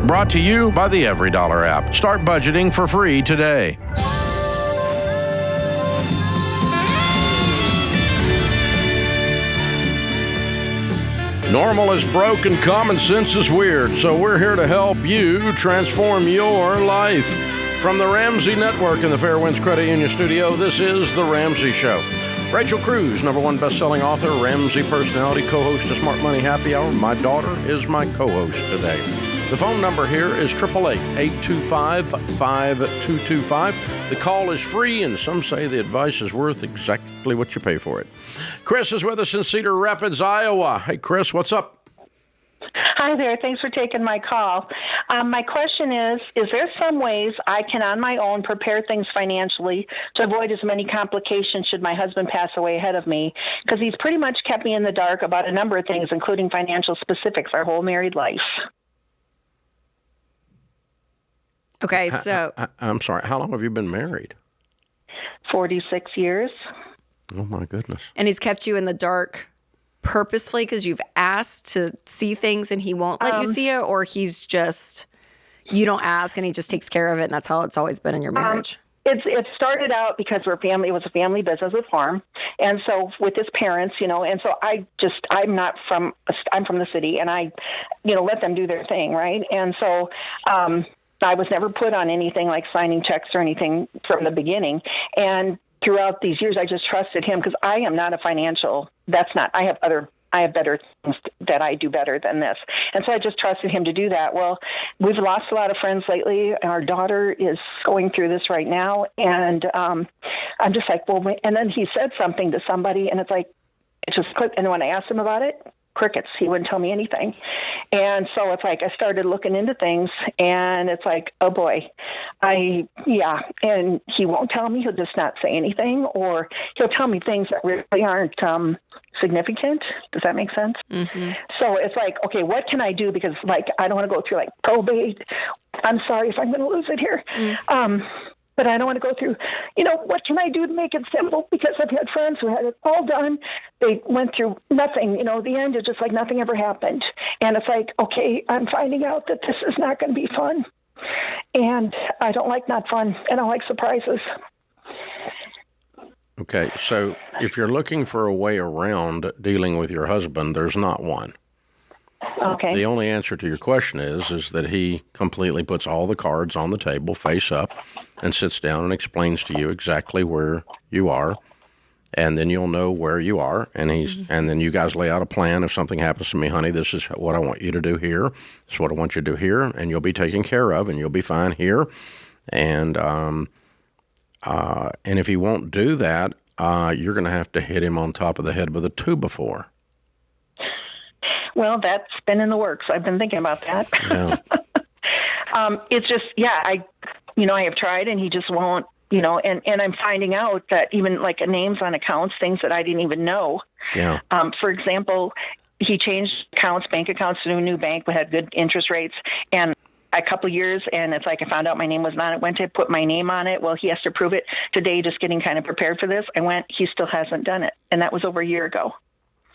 Brought to you by the Every Dollar app. Start budgeting for free today. Normal is broke and common sense is weird, so we're here to help you transform your life. From the Ramsey Network in the Fairwinds Credit Union studio, this is The Ramsey Show. Rachel Cruze, #1 best-selling author, Ramsey personality, co-host of Smart Money Happy Hour. My daughter is my co-host today. The phone number here is 888-825-5225. The call is free, and some say the advice is worth exactly what you pay for it. Chris is with us in Cedar Rapids, Iowa. Hey, Chris, what's up? Hi there. Thanks for taking my call. My question is there some ways I can on my own prepare things financially to avoid as many complications should my husband pass away ahead of me? Because he's pretty much kept me in the dark about a number of things, including financial specifics, our whole married life. Okay, so... I'm sorry, how long have you been married? 46 years. Oh, my goodness. And he's kept you in the dark purposefully because you've asked to see things and he won't let you see it, or he's just, you don't ask and he just takes care of it, and that's how it's always been in your marriage? It started out because it was a family business, a farm, and so with his parents, and so I'm from the city, and I, let them do their thing, right? And so I was never put on anything like signing checks or anything from the beginning, and throughout these years, I just trusted him because I am not a financial. I have better things that I do better than this. And so I just trusted him to do that. Well, we've lost a lot of friends lately. Our daughter is going through this right now. And I'm just like, well, and then he said something to somebody, and it's like, it just clicked. And when I asked him about it, crickets. He wouldn't tell me anything. And so it's like I started looking into things, and it's like, oh boy, and he won't tell me. He'll just not say anything, or he'll tell me things that really aren't significant. Does that make sense? Mm-hmm. So it's like, okay, what can I do? Because I don't want to go through probate. I'm sorry if I'm going to lose it here. But I don't want to go through, what can I do to make it simple? Because I've had friends who had it all done. They went through nothing. The end is just like nothing ever happened. And it's like, okay, I'm finding out that this is not going to be fun. And I don't like not fun. I don't like surprises. Okay, so if you're looking for a way around dealing with your husband, there's not one. Okay. The only answer to your question is that he completely puts all the cards on the table face up and sits down and explains to you exactly where you are, and then you'll know where you are, and and then you guys lay out a plan. If something happens to me, honey, this is what I want you to do here. This is what I want you to do here, and you'll be taken care of, and you'll be fine here. And if he won't do that, you're going to have to hit him on top of the head with a 2x4. Well, that's been in the works. I've been thinking about that. Yeah. It's just, I have tried, and he just won't, and I'm finding out that even names on accounts, things that I didn't even know. Yeah. For example, he changed bank accounts to a new bank that had good interest rates, and a couple of years, and it's like I found out my name was not on it, went to put my name on it. Well, he has to prove it today, just getting kind of prepared for this. He still hasn't done it, and that was over a year ago.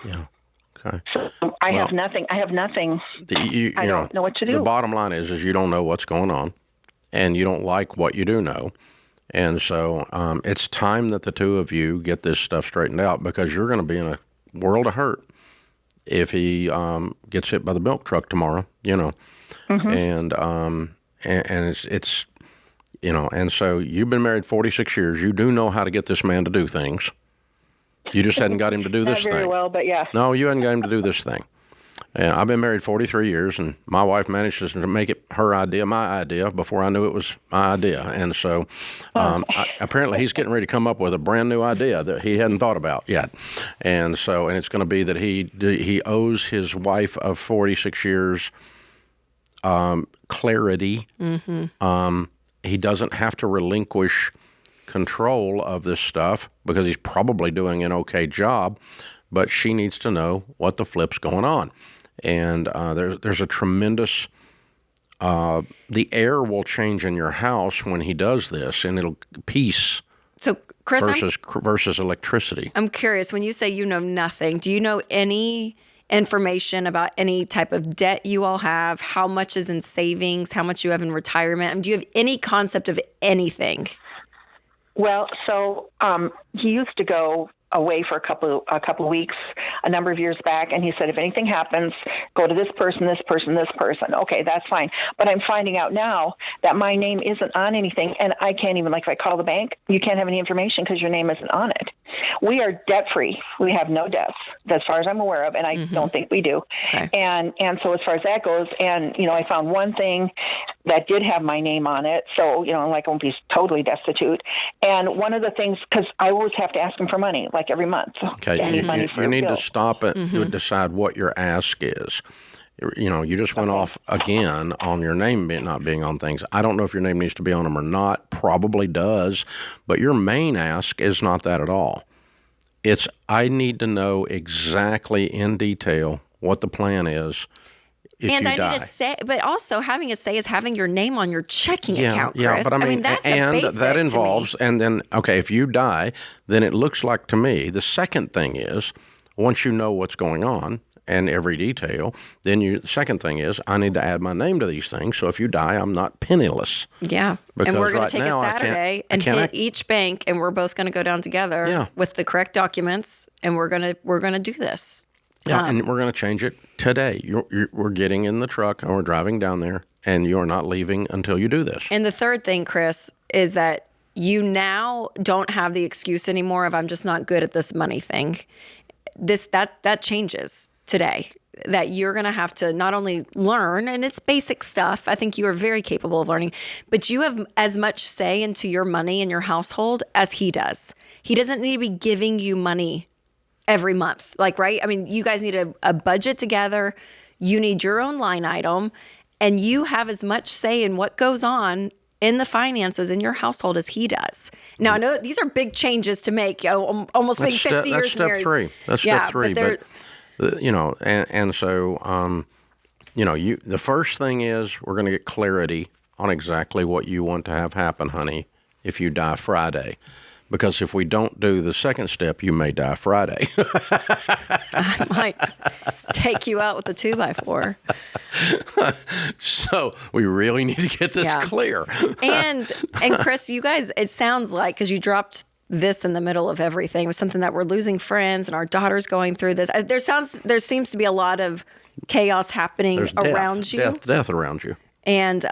Yeah. Okay. So I have nothing. I have nothing. I don't know what to do. The bottom line is you don't know what's going on, and you don't like what you do know. And so it's time that the two of you get this stuff straightened out, because you're going to be in a world of hurt if he gets hit by the milk truck tomorrow, Mm-hmm. And it's and so you've been married 46 years. You do know how to get this man to do things. You just hadn't got him to do this thing. Not very well, but yeah. No, you hadn't got him to do this thing. And I've been married 43 years, and my wife managed to make it her idea, my idea, before I knew it was my idea. And so apparently he's getting ready to come up with a brand new idea that he hadn't thought about yet. And so, and it's going to be that he owes his wife of 46 years clarity. Mm-hmm. He doesn't have to relinquish control of this stuff because he's probably doing an okay job, but she needs to know what the flip's going on. And there's a tremendous, the air will change in your house when he does this, and it'll peace. So, Chris, versus electricity. I'm curious, when you say you know nothing, do you know any information about any type of debt you all have, how much is in savings, how much you have in retirement? I mean, do you have any concept of anything? Well, so he used to go away for a couple of weeks a number of years back, and he said, if anything happens, go to this person, this person, this person. Okay, that's fine. But I'm finding out now that my name isn't on anything, and I can't even, like, if I call the bank, you can't have any information because your name isn't on it. We are debt-free. We have no debts, as far as I'm aware of, and I don't think we do. Okay. And so as far as that goes, and, I found one thing that did have my name on it, so, I won't be totally destitute. And one of the things, because I always have to ask him for money, like every month. Okay, you need to stop it and decide what your ask is. You just went off again on your name not being on things. I don't know if your name needs to be on them or not. Probably does. But your main ask is not that at all. It's, I need to know exactly in detail what the plan is if and you I die. need a say, but also having a say is having your name on your checking account, Chris. Yeah, but I mean that's and a basic that involves, to me. and then, okay, if you die, then it looks like to me, the second thing is, once you know what's going on, and every detail, then the second thing is, I need to add my name to these things. So if you die, I'm not penniless. Yeah. Because and we're going right to take now, a Saturday and hit each bank, and we're both going to go down together with the correct documents, and we're going to do this. Yeah, and we're going to change it today. We're getting in the truck, and we're driving down there, and you're not leaving until you do this. And the third thing, Chris, is that you now don't have the excuse anymore of I'm just not good at this money thing. That changes today, that you're going to have to not only learn, and it's basic stuff, I think you are very capable of learning, but you have as much say into your money in your household as he does. He doesn't need to be giving you money every month, right? I mean, you guys need a budget together. You need your own line item, and you have as much say in what goes on in the finances in your household as he does. Now, I know these are big changes to make, almost being 50 years That's step three. That's step three. But and so, the first thing is we're going to get clarity on exactly what you want to have happen, honey, if you die Friday. Because if we don't do the second step, you may die Friday. I might take you out with a 2x4. So we really need to get this clear. And Chris, you guys, it sounds like, because you dropped this in the middle of everything, was something that we're losing friends and our daughter's going through this. There seems to be a lot of chaos happening around you. Death around you. And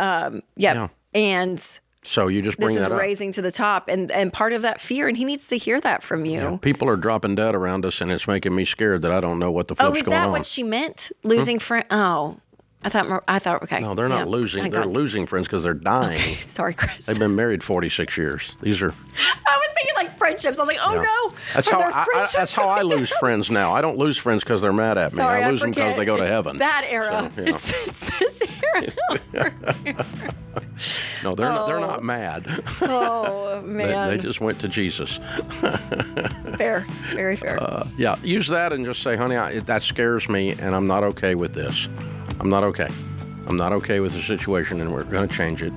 and so you just bring that up. This is raising to the top, and part of that fear, and he needs to hear that from you. Yeah. People are dropping dead around us, and it's making me scared that I don't know what the flip's going on. Oh, is that what she meant? Losing friends? Oh. I thought, okay. No, they're not losing. They're losing friends because they're dying. Okay, sorry, Chris. They've been married 46 years. These are... I was thinking like friendships. I was like, oh no. That's how I lose friends now. I don't lose friends because they're mad at me. I lose them because they go to heaven. That era. So, it's this era. No, they're not mad. Oh, man. They just went to Jesus. Fair. Very fair. Use that and just say, honey, that scares me, and I'm not okay with this. I'm not okay. I'm not okay with the situation, and we're going to change it.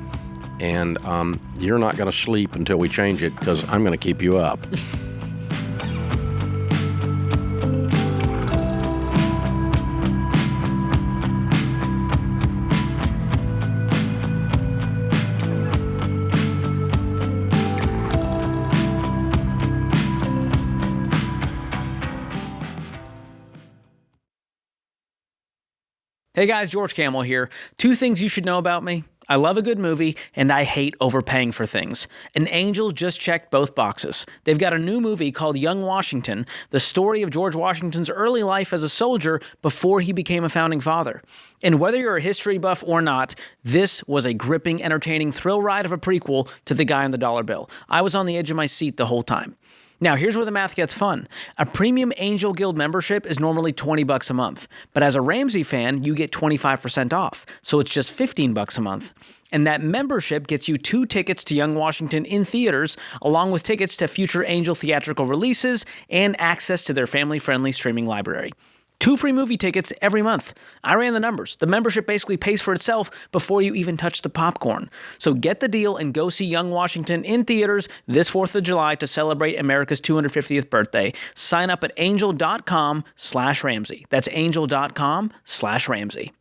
And you're not going to sleep until we change it because I'm going to keep you up. Hey guys, George Camel here. 2 things you should know about me. I love a good movie, and I hate overpaying for things. And Angel just checked both boxes. They've got a new movie called Young Washington, the story of George Washington's early life as a soldier before he became a founding father. And whether you're a history buff or not, this was a gripping, entertaining thrill ride of a prequel to The Guy on the Dollar Bill. I was on the edge of my seat the whole time. Now, here's where the math gets fun. A premium Angel Guild membership is normally $20 a month, but as a Ramsey fan, you get 25% off, so it's just $15 a month. And that membership gets you 2 tickets to Young Washington in theaters, along with tickets to future Angel theatrical releases and access to their family-friendly streaming library. 2 free movie tickets every month. I ran the numbers. The membership basically pays for itself before you even touch the popcorn. So get the deal and go see Young Washington in theaters this 4th of July to celebrate America's 250th birthday. Sign up at angel.com/Ramsey. That's angel.com/Ramsey.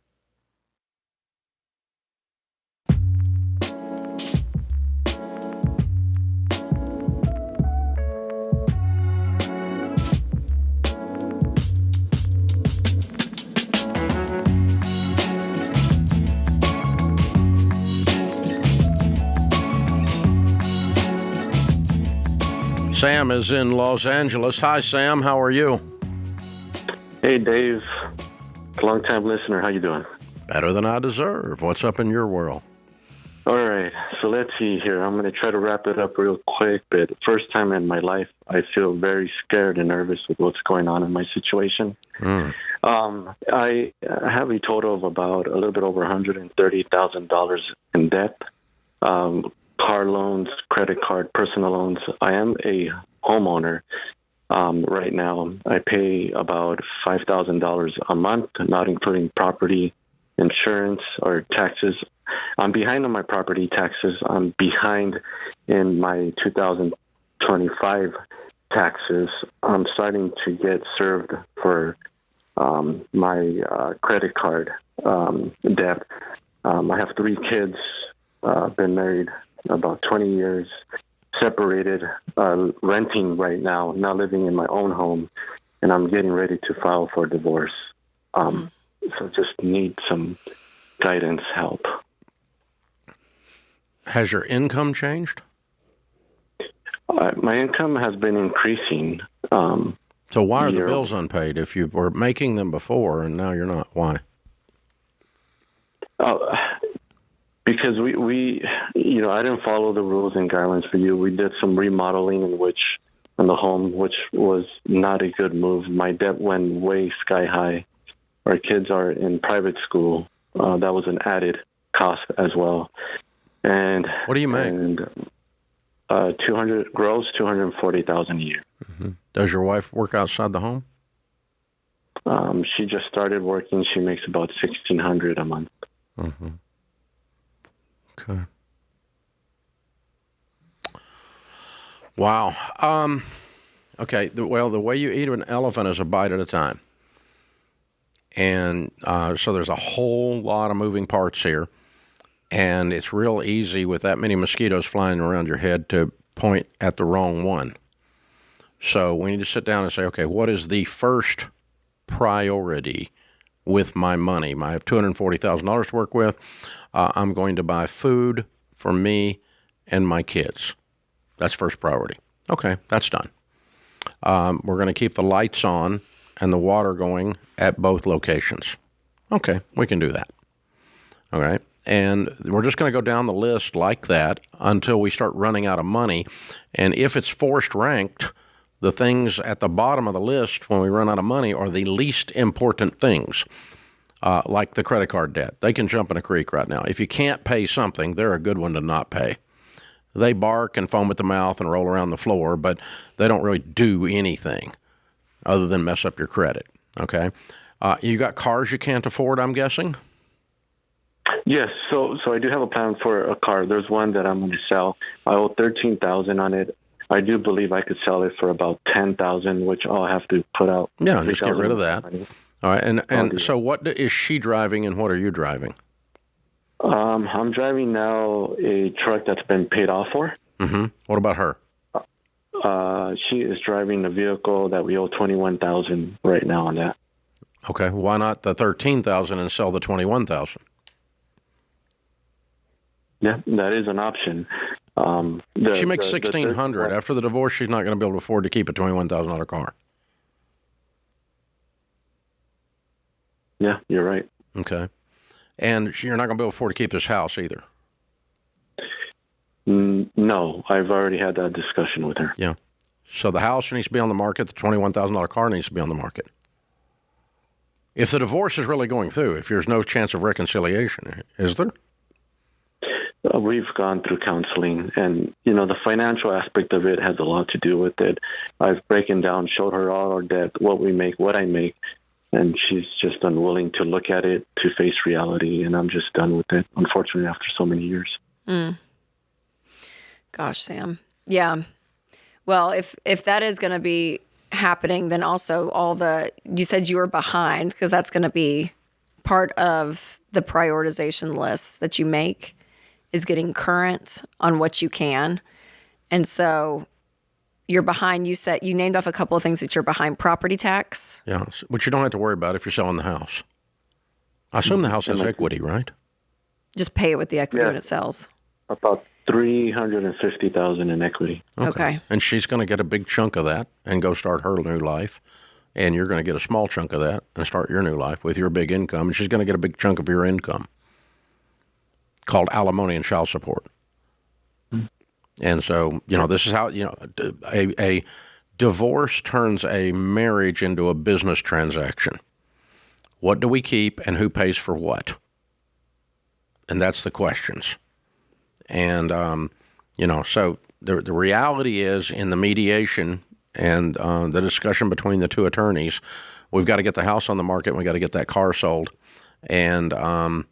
Sam is in Los Angeles. Hi, Sam. How are you? Hey, Dave. Long-time listener. How you doing? Better than I deserve. What's up in your world? All right. So let's see here. I'm going to try to wrap it up real quick. But first time in my life, I feel very scared and nervous with what's going on in my situation. I have a total of about a little bit over $130,000 in debt. Car loans, credit card, personal loans. I am a homeowner right now. I pay about $5,000 a month, not including property insurance or taxes. I'm behind on my property taxes. I'm behind in my 2025 taxes. I'm starting to get served for my credit card debt. I have 3 kids, been married about 20 years, separated, renting right now, not living in my own home, and I'm getting ready to file for divorce. So just need some guidance, help. Has your income changed? My income has been increasing. So why are the bills unpaid if you were making them before and now you're not? Why? Because we I didn't follow the rules and guidelines for you. We did some remodeling in the home, which was not a good move. My debt went way sky high. Our kids are in private school. That was an added cost as well. And what do you make? And 200 gross, $240,000 a year. Mm-hmm. Does your wife work outside the home? She just started working. She makes about $1,600 a month. Mm-hmm. Okay. Wow. Okay. The way you eat an elephant is a bite at a time. And so there's a whole lot of moving parts here. And it's real easy with that many mosquitoes flying around your head to point at the wrong one. So we need to sit down and say, okay, what is the first priority with my money? I have $240,000 to work with. I'm going to buy food for me and my kids. That's first priority. Okay, that's done. We're going to keep the lights on and the water going at both locations. Okay, we can do that. All right. And we're just going to go down the list like that until we start running out of money. And if it's forced ranked, the things at the bottom of the list when we run out of money are the least important things, like the credit card debt. They can jump in a creek right now. If you can't pay something, they're a good one to not pay. They bark and foam at the mouth and roll around the floor, but they don't really do anything other than mess up your credit, okay? You got cars you can't afford, I'm guessing? Yes, so I do have a plan for a car. There's one that I'm going to sell. I owe $13,000 on it. I do believe I could sell it for about $10,000, which I'll have to put out. Yeah, just get rid of that. All right, and so what is she driving and what are you driving? I'm driving now a truck that's been paid off for. Mm-hmm. What about her? She is driving a vehicle that we owe $21,000 right now on that. Okay, why not the $13,000 and sell the $21,000? Yeah, that is an option. She makes $1,600. After the divorce, she's not going to be able to afford to keep a $21,000 car. Yeah, you're right. Okay. And you're not going to be able to afford to keep this house either. No, I've already had that discussion with her. Yeah. So the house needs to be on the market. The $21,000 car needs to be on the market. If the divorce is really going through, if there's no chance of reconciliation, is there? We've gone through counseling, and, the financial aspect of it has a lot to do with it. I've broken down, showed her all our debt, what we make, what I make, and she's just unwilling to look at it, to face reality, and I'm just done with it, unfortunately, after so many years. Gosh, Sam. Yeah. Well, if that is going to be happening, then also you said you were behind, because that's going to be part of the prioritization list that you make, is getting current on what you can. And so you're behind. You named off a couple of things that you're behind. Property tax. Yeah, which you don't have to worry about if you're selling the house. I assume the house has equity, right? Just pay it with the equity when it sells. About $350,000 in equity. Okay. And she's going to get a big chunk of that and go start her new life. And you're going to get a small chunk of that and start your new life with your big income. And she's going to get a big chunk of your income called alimony and child support. And so, this is how, a divorce turns a marriage into a business transaction. What do we keep and who pays for what? And that's the questions. And, so the reality is, in the mediation and the discussion between the two attorneys, we've got to get the house on the market and we got to get that car sold. And, or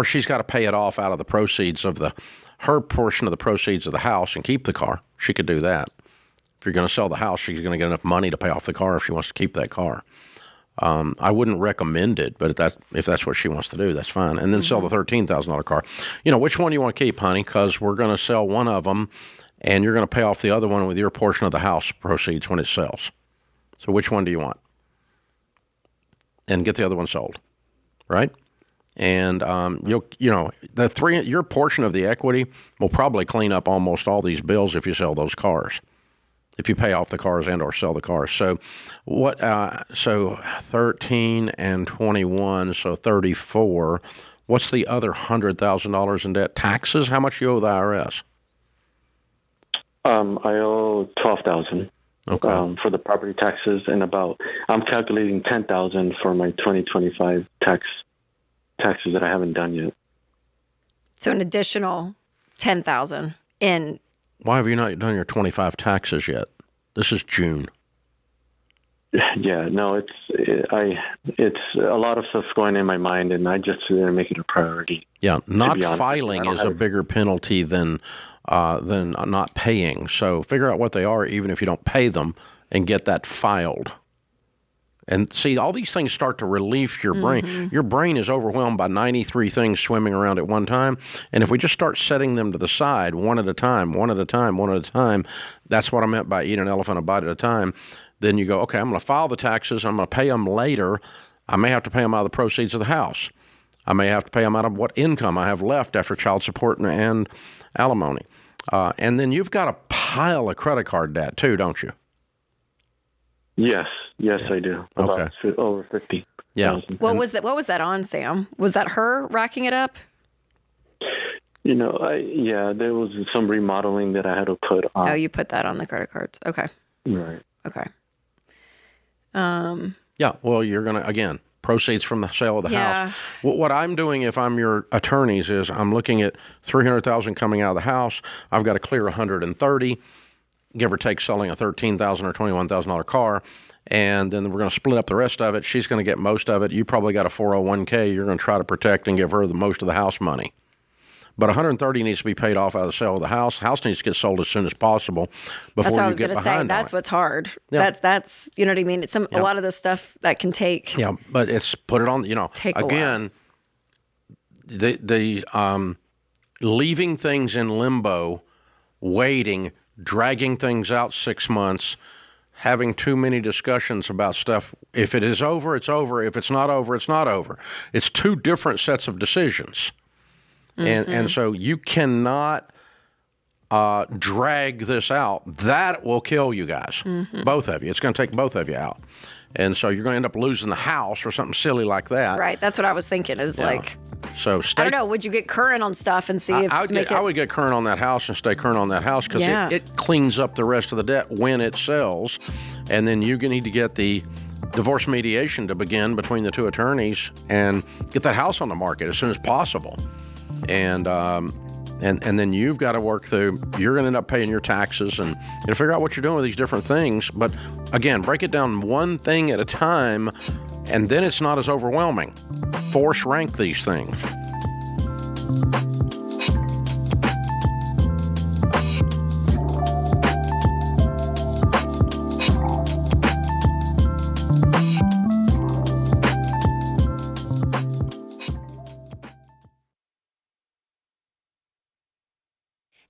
she's got to pay it off out of the proceeds of her portion of the proceeds of the house and keep the car. She could do that. If you're going to sell the house, she's going to get enough money to pay off the car if she wants to keep that car. I wouldn't recommend it, but if that's what she wants to do, that's fine. And then sell the $13,000 car. Which one do you want to keep, honey? Because we're going to sell one of them, and you're going to pay off the other one with your portion of the house proceeds when it sells. So which one do you want? And get the other one sold, right? And your portion of the equity will probably clean up almost all these bills if you sell those cars. If you pay off the cars and or sell the cars. So what? So 13 and 21, so 34. What's the other $100,000 in debt? Taxes? How much you owe the IRS? I owe $12,000. Okay. For the property taxes, and I'm calculating $10,000 for my 2025 taxes that I haven't done yet. So an additional $10,000 in. Why have you not done your 25 taxes yet? This is June. Yeah, no, it's a lot of stuff going in my mind, and I just make it a priority. Yeah, not filing is a bigger penalty than not paying. So figure out what they are, even if you don't pay them, and get that filed. And see, all these things start to relieve your brain. Mm-hmm. Your brain is overwhelmed by 93 things swimming around at one time. And if we just start setting them to the side one at a time, that's what I meant by eat an elephant a bite at a time. Then you go, okay, I'm going to file the taxes. I'm going to pay them later. I may have to pay them out of the proceeds of the house. I may have to pay them out of what income I have left after child support and alimony. And then you've got a pile of credit card debt too, don't you? Yes, I do. About over 50. Yeah. What was that on, Sam? Was that her racking it up? There was some remodeling that I had to put on. Oh, you put that on the credit cards. Okay. Right. Okay. Yeah. Well, you're gonna again proceeds from the sale of the house. What I'm doing, if I'm your attorneys, is I'm looking at $300,000 coming out of the house. I've got to clear $130,000. Give or take, selling a $13,000 or $21,000 car, and then we're going to split up the rest of it. She's going to get most of it. You probably got a 401k. You're going to try to protect and give her the most of the house money. But $130,000 needs to be paid off out of the sale of the house. House needs to get sold as soon as possible before that's what you I was get going to behind say. That's what's hard. Yeah. That's you know what I mean. It's a lot of this stuff that can take. Yeah, but it's put it on. Take again, the leaving things in limbo, waiting. Dragging things out 6 months, having too many discussions about stuff. If it is over, it's over. If it's not over, it's not over. It's two different sets of decisions. Mm-hmm. And so you cannot drag this out. That will kill you guys, both of you. It's going to take both of you out. And so you're going to end up losing the house or something silly like that. Right. That's what I was thinking is So I don't know. Would you get current on stuff and see if I would get current on that house and stay current on that house because it cleans up the rest of the debt when it sells. And then you need to get the divorce mediation to begin between the two attorneys and get that house on the market as soon as possible. And And then you've got to work through, you're going to end up paying your taxes and figure out what you're doing with these different things. But again, break it down one thing at a time, and then it's not as overwhelming. Force rank these things.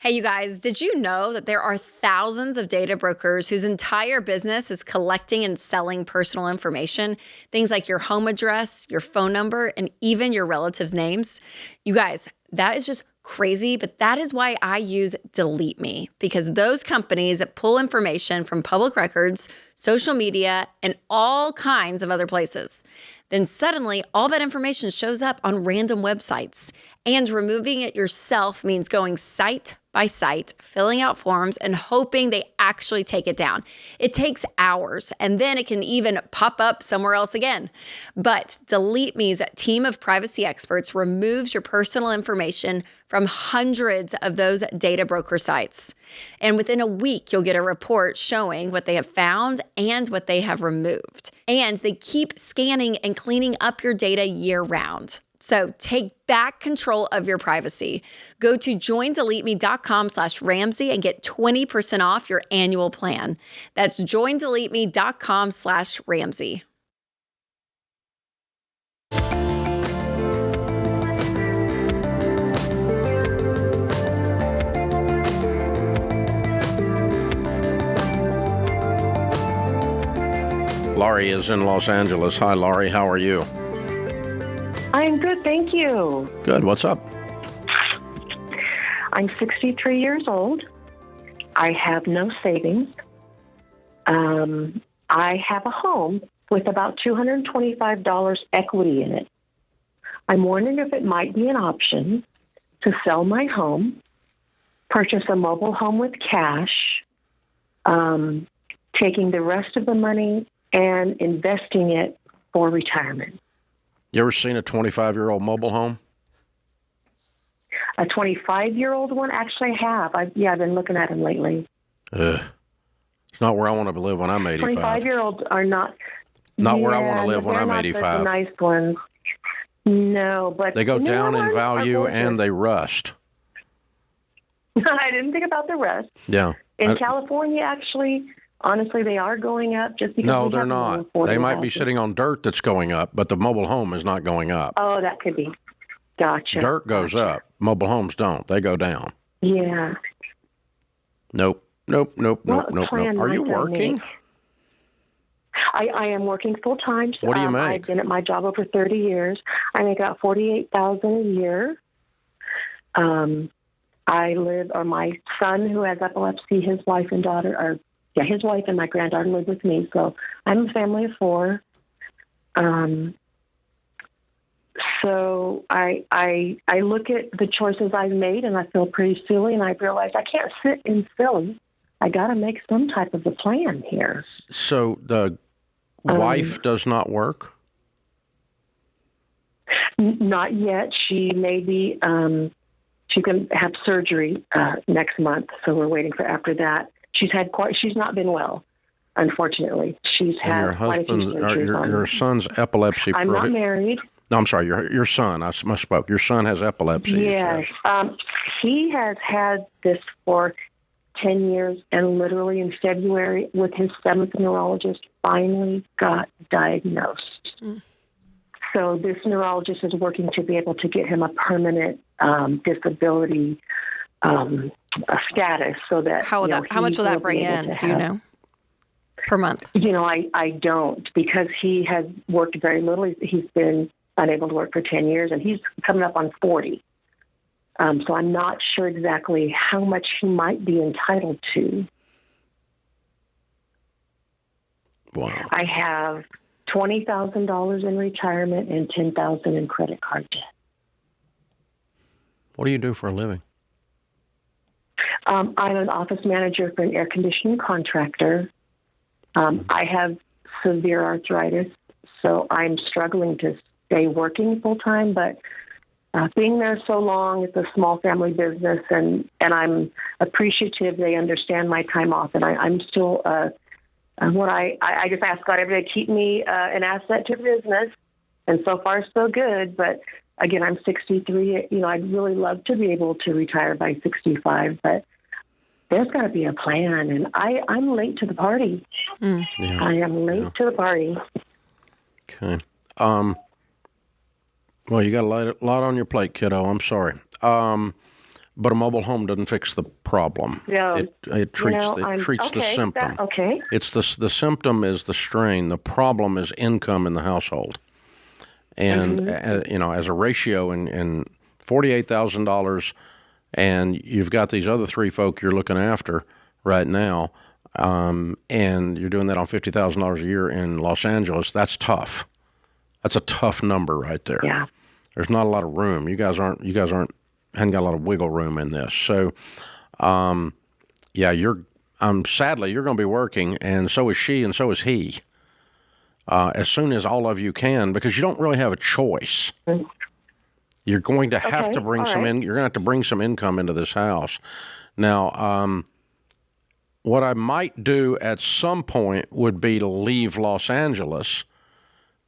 Hey, you guys, did you know that there are thousands of data brokers whose entire business is collecting and selling personal information? Things like your home address, your phone number, and even your relatives' names. You guys, that is just crazy, but that is why I use Delete Me, because those companies pull information from public records, social media, and all kinds of other places. Then suddenly all that information shows up on random websites. And removing it yourself means going site by site, filling out forms, and hoping they actually take it down. It takes hours, and then it can even pop up somewhere else again. But Delete Me's team of privacy experts removes your personal information from hundreds of those data broker sites. And within a week, you'll get a report showing what they have found and what they have removed. And they keep scanning and cleaning up your data year-round. So take back control of your privacy. Go to joindeleteme.com/Ramsey and get 20% off your annual plan. That's joindeleteme.com/Ramsey. Laurie is in Los Angeles. Hi, Laurie. How are you? I'm good, thank you. Good. What's up? I'm 63 years old. I have no savings. I have a home with about $225 equity in it. I'm wondering if it might be an option to sell my home, purchase a mobile home with cash, taking the rest of the money and investing it for retirement. You ever seen a 25-year-old mobile home? A 25-year-old one? Actually, I have. I've been looking at them lately. It's not where I want to live when I'm 85. 25-year-olds are not... Not where I want to live when I'm 85. The nice ones. No, but... They go down in value and they rust. I didn't think about the rust. Yeah. In California, actually... Honestly, they are going up just because... No, they're not. They might be sitting on dirt that's going up, but the mobile home is not going up. Oh, that could be. Gotcha. Dirt goes up. Mobile homes don't. They go down. Yeah. Nope. Are you working? I am working full time. What do you make? I've been at my job over 30 years. I make about $48,000 a year. My son who has epilepsy, his wife and daughter his wife and my granddaughter live with me, so I'm a family of four. So I look at the choices I've made, and I feel pretty silly, and I realize I can't sit in silly. I got to make some type of a plan here. So the wife does not work? Not yet. She may be, she can have surgery next month, so we're waiting for after that. She's not been well, unfortunately. She's had quite a few surgeries. Your son's epilepsy. I'm not married. No, I'm sorry. Your son. I misspoke. Your son has epilepsy. Yes. He has had this for 10 years, and literally in February, with his 7th neurologist, finally got diagnosed. Mm. So this neurologist is working to be able to get him a permanent disability status, so that how much will that bring in? Do you know? Per month? I don't, because he has worked very little. He's been unable to work for 10 years, and he's coming up on 40. So I'm not sure exactly how much he might be entitled to. Wow. I have $20,000 in retirement and $10,000 in credit card debt. What do you do for a living? I'm an office manager for an air conditioning contractor. I have severe arthritis, so I'm struggling to stay working full time, but being there so long, it's a small family business, and I'm appreciative they understand my time off, and I'm still what I just ask God every day, keep me an asset to the business, and so far so good. But again, I'm 63. I'd really love to be able to retire by 65, but there's got to be a plan, and I'm late to the party. Yeah. I am late to the party. Okay. Well, you got a lot on your plate, kiddo. I'm sorry. But a mobile home doesn't fix the problem. Yeah. It treats the symptom. Okay. It's the symptom is the strain. The problem is income in the household. And as a ratio in $48,000, and you've got these other three folk you're looking after right now, and you're doing that on $50,000 a year in Los Angeles. That's tough. That's a tough number right there. Yeah. There's not a lot of room. You guys hadn't got a lot of wiggle room in this. So, sadly, you're going to be working, and so is she, and so is he. As soon as all of you can, because you don't really have a choice. You're going to have to bring you're going to have to bring some income into this house. Now, what I might do at some point would be to leave Los Angeles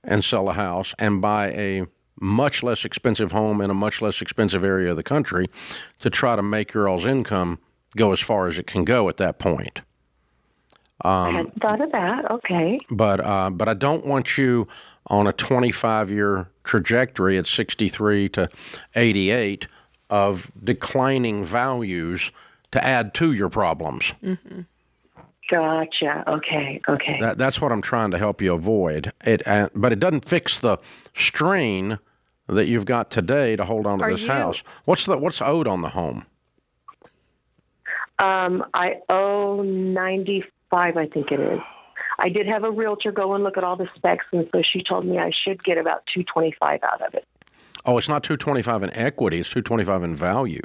and sell a house and buy a much less expensive home in a much less expensive area of the country to try to make your all's income go as far as it can go at that point. I hadn't thought of that. Okay. But I don't want you on a 25-year trajectory at 63 to 88 of declining values to add to your problems. Mm-hmm. Gotcha. Okay. That's what I'm trying to help you avoid. But it doesn't fix the strain that you've got today to hold on to this house. What's owed on the home? I owe 95, I think it is. I did have a realtor go and look at all the specs, and so she told me I should get about $225 out of it. Oh, it's not $225 in equity; it's $225 in value.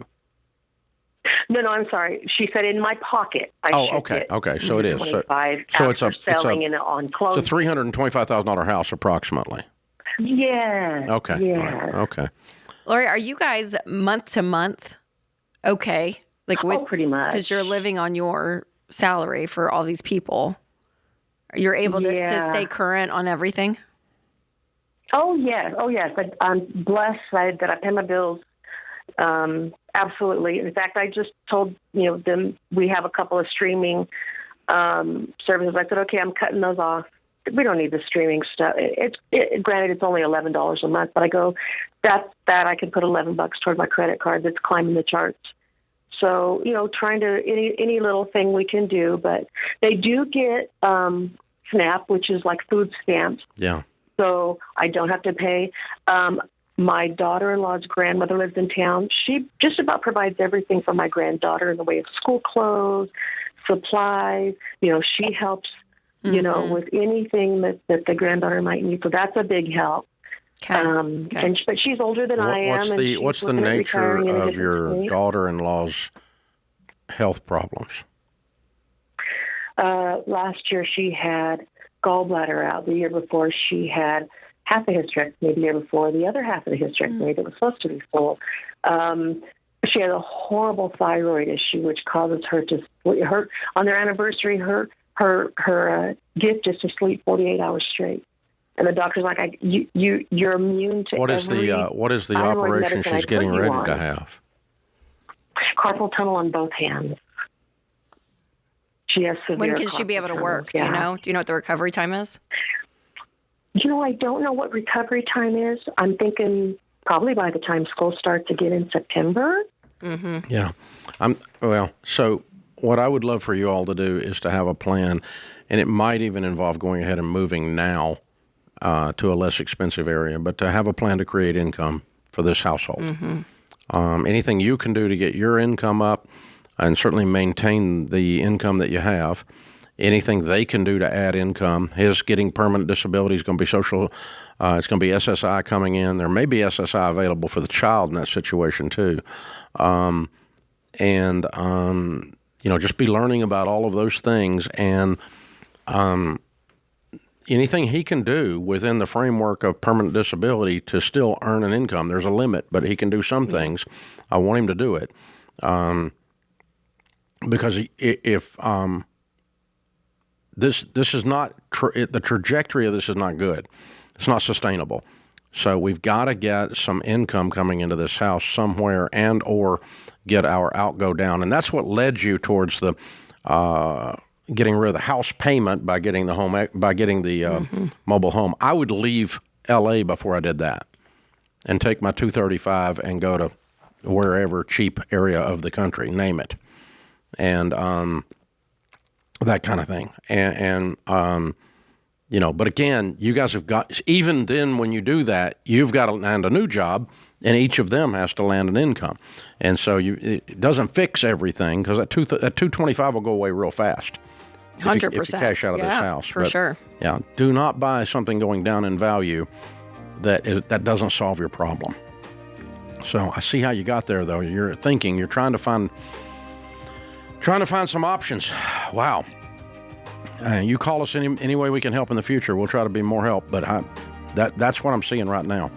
No, I'm sorry. She said in my pocket. Okay. So it is. So it's on closing. It's a $325,000 house, approximately. Yeah. Okay. Yeah. Right. Okay. Lori, are you guys month to month okay? Pretty much. Because you're living on your salary for all these people. You're able to stay current on everything? Oh, yes. I'm blessed that I pay my bills. Absolutely. In fact, I just told them we have a couple of streaming services. I said, okay, I'm cutting those off. We don't need the streaming stuff. Granted, it's only $11 a month, but I go that I can put $11 toward my credit card that's climbing the charts. So trying to any little thing we can do, but they do get SNAP, which is like food stamps. Yeah. So I don't have to pay. My daughter-in-law's grandmother lives in town. She just about provides everything for my granddaughter in the way of school clothes, supplies. She helps, with anything that the granddaughter might need. So that's a big help. Okay. But she's older than I am. What's the nature of your daughter-in-law's health problems? Last year she had gallbladder out. The year before she had half a hysterectomy. The year before, the other half of the hysterectomy that was supposed to be full. She had a horrible thyroid issue, which causes her to her on their anniversary. Her gift is to sleep 48 hours straight. And the doctor's like, you're immune to what is the operation she's getting ready to have? Carpal tunnel on both hands. She has severe. When can she be able to work? Do you know? Do you know what the recovery time is? I don't know what recovery time is. I'm thinking probably by the time school starts again in September. Mm-hmm. Yeah. So what I would love for you all to do is to have a plan, and it might even involve going ahead and moving now to a less expensive area, but to have a plan to create income for this household. Mm-hmm. Anything you can do to get your income up and certainly maintain the income that you have. Anything they can do to add income. His getting permanent disability is going to be social. It's going to be SSI coming in. There may be SSI available for the child in that situation too. Just be learning about all of those things and anything he can do within the framework of permanent disability to still earn an income. There's a limit, but he can do some things. I want him to do it. Because if this is not, the trajectory of this is not good. It's not sustainable. So we've got to get some income coming into this house somewhere, and or get our outgo down. And that's what led you towards the getting rid of the house payment by getting the mobile home. I would leave L.A. before I did that, and take my $235 and go to wherever cheap area of the country, name it, and that kind of thing. And but again, you guys have got, even then when you do that, you've got to land a new job, and each of them has to land an income. And so it doesn't fix everything, because that $225 will go away real fast. 100%. If you cash out of this house. For sure. Yeah. Do not buy something going down in value that doesn't solve your problem. So I see how you got there, though. You're trying to find some options. Wow. You call us any way we can help in the future. We'll try to be more help, but that's what I'm seeing right now.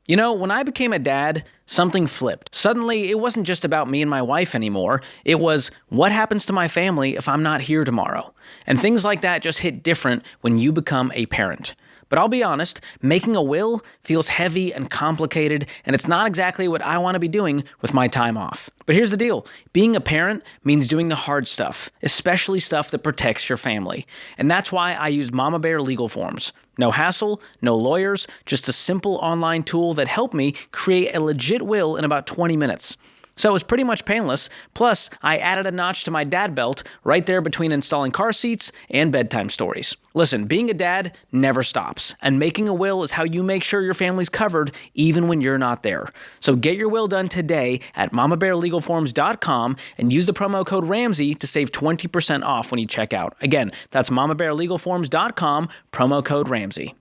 You know, when I became a dad, something flipped. Suddenly, it wasn't just about me and my wife anymore. It was, what happens to my family if I'm not here tomorrow? And things like that just hit different when you become a parent. But I'll be honest, making a will feels heavy and complicated, and it's not exactly what I want to be doing with my time off. But here's the deal. Being a parent means doing the hard stuff, especially stuff that protects your family. And that's why I use Mama Bear legal forms. No hassle, no lawyers, just a simple online tool that helped me create a legit will in about 20 minutes. So it was pretty much painless. Plus, I added a notch to my dad belt right there between installing car seats and bedtime stories. Listen, being a dad never stops, and making a will is how you make sure your family's covered even when you're not there. So get your will done today at mamabearlegalforms.com and use the promo code Ramsey to save 20% off when you check out. Again, that's mamabearlegalforms.com, promo code Ramsey.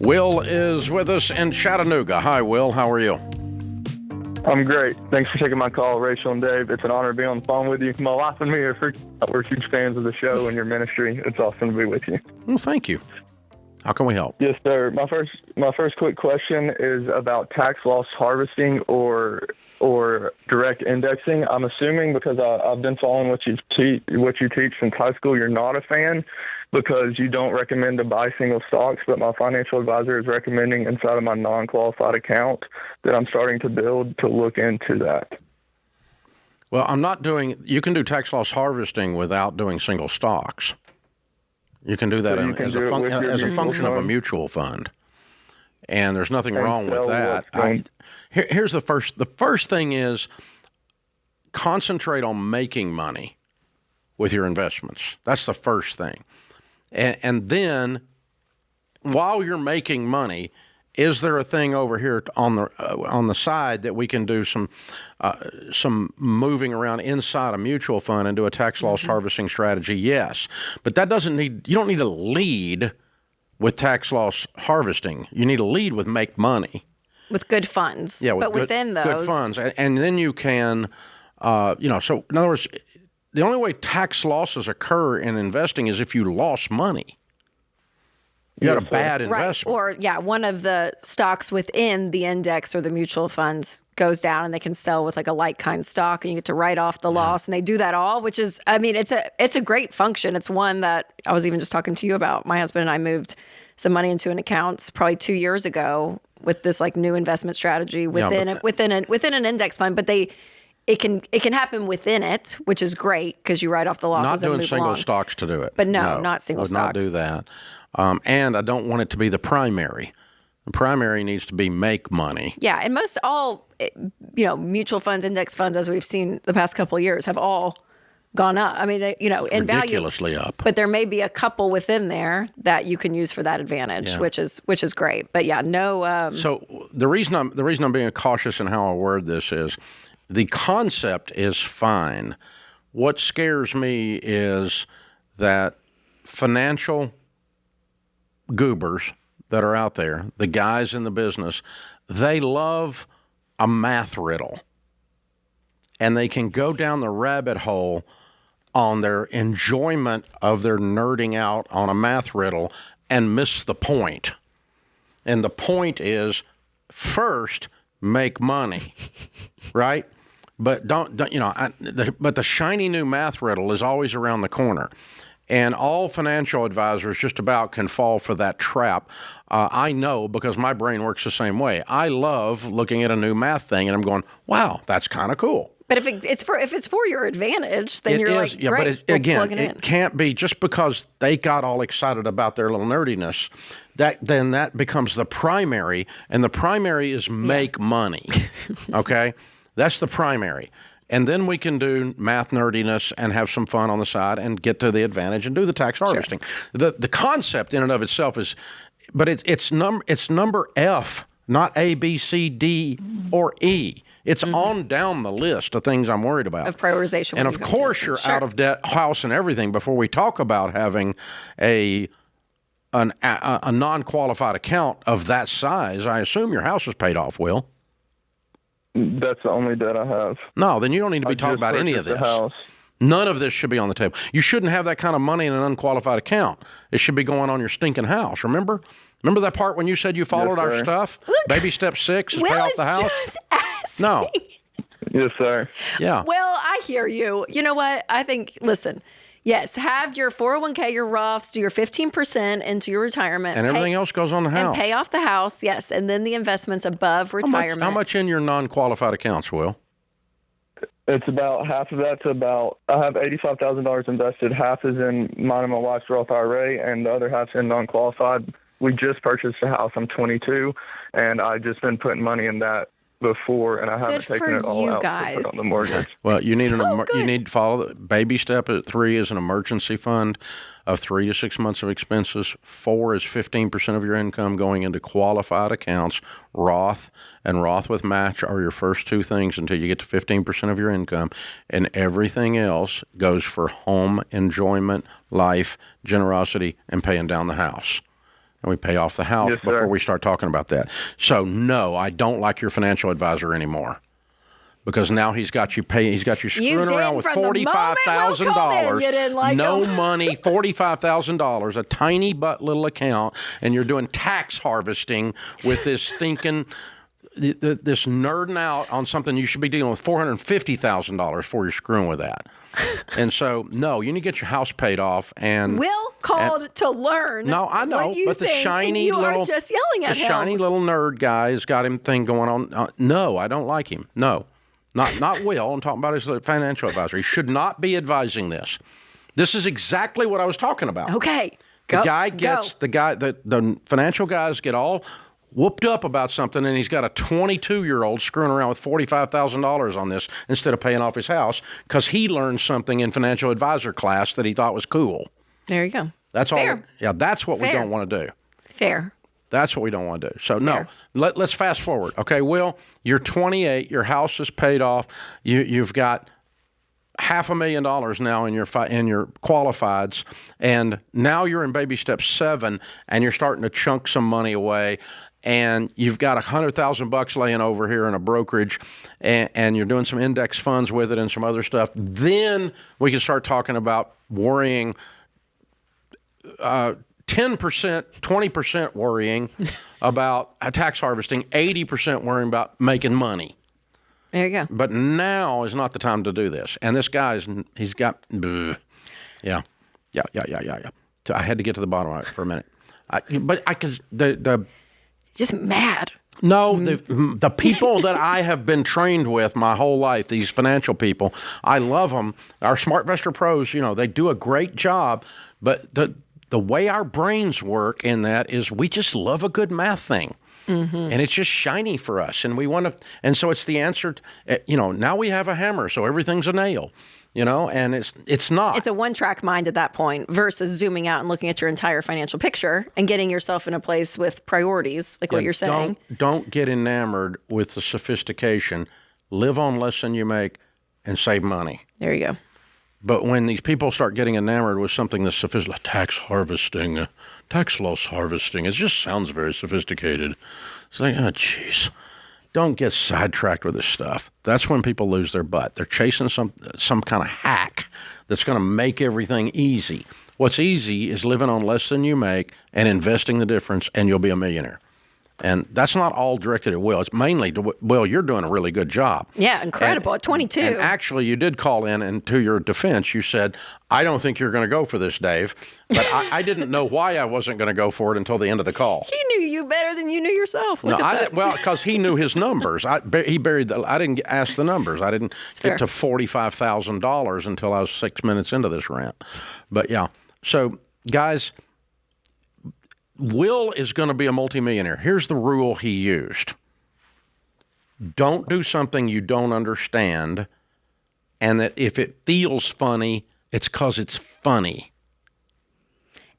Will is with us in Chattanooga. Hi, Will. How are you? I'm great. Thanks for taking my call, Rachel and Dave. It's an honor to be on the phone with you. My wife and me we're huge fans of the show and your ministry. It's awesome to be with you. Well, thank you. How can we help? Yes, sir. My first quick question is about tax loss harvesting or direct indexing. I'm assuming, because I've been following what you teach since high school, you're not a fan, because you don't recommend to buy single stocks, but my financial advisor is recommending inside of my non-qualified account that I'm starting to build to look into that. Well, you can do tax loss harvesting without doing single stocks. You can do that as a function of a mutual fund. And there's nothing wrong with that. Here's the first thing is concentrate on making money with your investments. That's the first thing. And then, while you're making money, is there a thing over here on the side that we can do some moving around inside a mutual fund and do a tax loss harvesting strategy? Yes, but you don't need to lead with tax loss harvesting. You need to lead with make money with good funds. Yeah, within those good funds, and then you can, So in other words, the only way tax losses occur in investing is if you lost money. You had a bad investment. Right. Or, one of the stocks within the index or the mutual fund goes down, and they can sell with like a like-kind stock, and you get to write off the loss. And they do that all, which is, it's a great function. It's one that I was even just talking to you about. My husband and I moved some money into an account probably 2 years ago with this like new investment strategy within an index fund. But it can happen within it, which is great because you write off the losses Not and doing move single along. stocks to do it. But no, not single would not do stocks. that. And I don't want it to be the primary. The primary needs to be make money. Yeah, and most all, mutual funds, index funds, as we've seen the past couple of years, have all gone up. I mean, in value, Ridiculously up. but there may be a couple within there that you can use for that advantage, which is great. But yeah, no. So the reason I'm being cautious in how I word this is the concept is fine. What scares me is that financial goobers that are out there, the guys in the business, they love a math riddle. And they can go down the rabbit hole on their enjoyment of their nerding out on a math riddle and miss the point. And the point is, first, make money, right? But but the shiny new math riddle is always around the corner. And all financial advisors just about can fall for that trap. I know because my brain works the same way. I love looking at a new math thing and I'm going, wow, that's kind of cool. But if it's for your advantage, then you're like, yeah, great, but again, plug it in. It can't be just because they got all excited about their little nerdiness. That becomes the primary, and the primary is make money. Okay, that's the primary. And then we can do math nerdiness and have some fun on the side and get to the advantage and do the tax harvesting. The concept in and of itself is, but it's number F, not A, B, C, D, or E. It's on down the list of things I'm worried about. Of prioritization. And of course you're out of debt, house and everything before we talk about having a non-qualified account of that size. I assume your house is paid off, Will. That's the only debt I have. No, then you don't need to be talking about any of this. House. None of this should be on the table. You shouldn't have that kind of money in an unqualified account. It should be going on your stinking house. Remember that part when you said you followed our stuff? Look, Baby step 6 is Will pay off the house? just asking. No. Yes, sir. Yeah. Well, I hear you. You know what? I think, listen, yes, have your 401k, your Roths, do your 15% into your retirement. And everything else goes on the house. And pay off the house, yes. And then the investments above retirement. How much in your non-qualified accounts, Will? It's about half of that's about, I have $85,000 invested. Half is in mine and my wife's Roth IRA, and the other half's in non-qualified. We just purchased a house. I'm 22, and I just been putting money in that before, and I haven't taken it all out to put on the mortgage. Well, you need So you need to follow the baby step at 3 is an emergency fund of 3 to 6 months of expenses. 4 is 15% of your income going into qualified accounts. Roth and Roth with match are your first two things until you get to 15% of your income, and everything else goes for home enjoyment, life, generosity, and paying down the house. And we pay off the house before we start talking about that. So, no, I don't like your financial advisor anymore. Because now he's got you screwing around with $45,000. No money, $45,000, a tiny but little account, and you're doing tax harvesting with this stinking this nerding out on something you should be dealing with $450,000 before you're screwing with that. And so, no, you need to get your house paid off. And Will called to learn. No, I know, what you but the think, shiny and you little, are just yelling at the him. shiny little nerd guy has got him thing going on. No, I don't like him. No, not Will. I'm talking about his financial advisor. He should not be advising this. This is exactly what I was talking about. Okay, the financial guys get all whooped up about something, and he's got a 22-year-old screwing around with $45,000 on this instead of paying off his house because he learned something in financial advisor class that he thought was cool. There you go. That's Fair. all. Yeah, that's what we don't want to do. Fair. That's what we don't want to do. So, no, let's fast forward. Okay, Will, you're 28. Your house is paid off. You've got $500,000 now in your qualifieds, and now you're in baby step 7, and you're starting to chunk some money away. And you've got $100,000 laying over here in a brokerage, and you're doing some index funds with it and some other stuff. Then we can start talking about worrying 10%, 20% worrying about tax harvesting, 80% worrying about making money. There you go. But now is not the time to do this. And this guy, he's got, yeah. So I had to get to the bottom of it for a minute. Just mad. No, the people that I have been trained with my whole life, these financial people, I love them. Our SmartVestor pros, they do a great job, but the way our brains work in that is we just love a good math thing. And it's just shiny for us, and we want to. And so it's the answer. Now we have a hammer, so everything's a nail. And it's not. It's a one-track mind at that point versus zooming out and looking at your entire financial picture and getting yourself in a place with priorities, like what you're saying. Don't get enamored with the sophistication. Live on less than you make and save money. There you go. But when these people start getting enamored with something that's sophisticated, tax harvesting, tax loss harvesting, it just sounds very sophisticated. It's like, oh, jeez. Don't get sidetracked with this stuff. That's when people lose their butt. They're chasing some kind of hack that's going to make everything easy. What's easy is living on less than you make and investing the difference, and you'll be a millionaire. And that's not all directed at Will. It's mainly to Will. You're doing a really good job. Yeah, incredible. At 22. And actually, you did call in, and to your defense, you said, I don't think you're going to go for this, Dave. But I didn't know why I wasn't going to go for it until the end of the call. He knew you better than you knew yourself. Because he knew his numbers. I didn't ask the numbers. I didn't get to $45,000 until I was 6 minutes into this rant. But yeah, so guys, Will is going to be a multimillionaire. Here's the rule he used. Don't do something you don't understand, and that if it feels funny, it's because it's funny.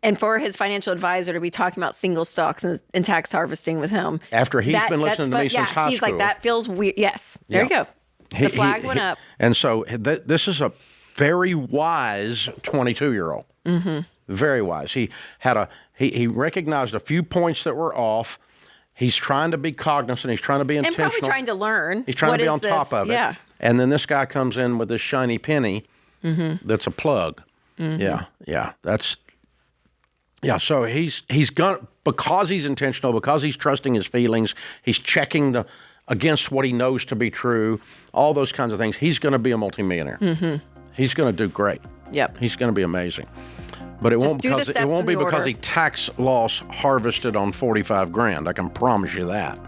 And for his financial advisor to be talking about single stocks and tax harvesting with him. After he's been listening to me since high school. He's like, that feels weird. Yes, there you go. The flag went up. And so this is a very wise 22-year-old. Mm-hmm. Very wise. He recognized a few points that were off. He's trying to be cognizant. He's trying to be intentional. And probably trying to learn. He's trying to be on top of it. Yeah. And then this guy comes in with this shiny penny that's a plug. Mm-hmm. Yeah. So he's gonna, because he's intentional, because he's trusting his feelings, he's checking against what he knows to be true, all those kinds of things. He's going to be a multimillionaire. Mm-hmm. He's going to do great. Yep. He's going to be amazing. But it won't be because he tax loss harvested on $45,000. I can promise you that.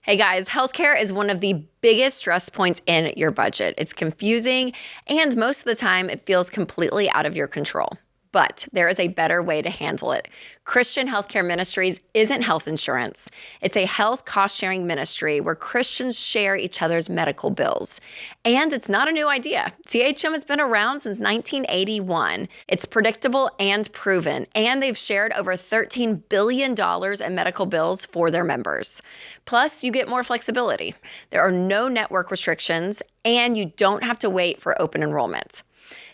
Hey guys, healthcare is one of the biggest stress points in your budget. It's confusing, and most of the time it feels completely out of your control. But there is a better way to handle it. Christian Healthcare Ministries isn't health insurance. It's a health cost-sharing ministry where Christians share each other's medical bills. And it's not a new idea. CHM has been around since 1981. It's predictable and proven, and they've shared over $13 billion in medical bills for their members. Plus, you get more flexibility. There are no network restrictions, and you don't have to wait for open enrollment.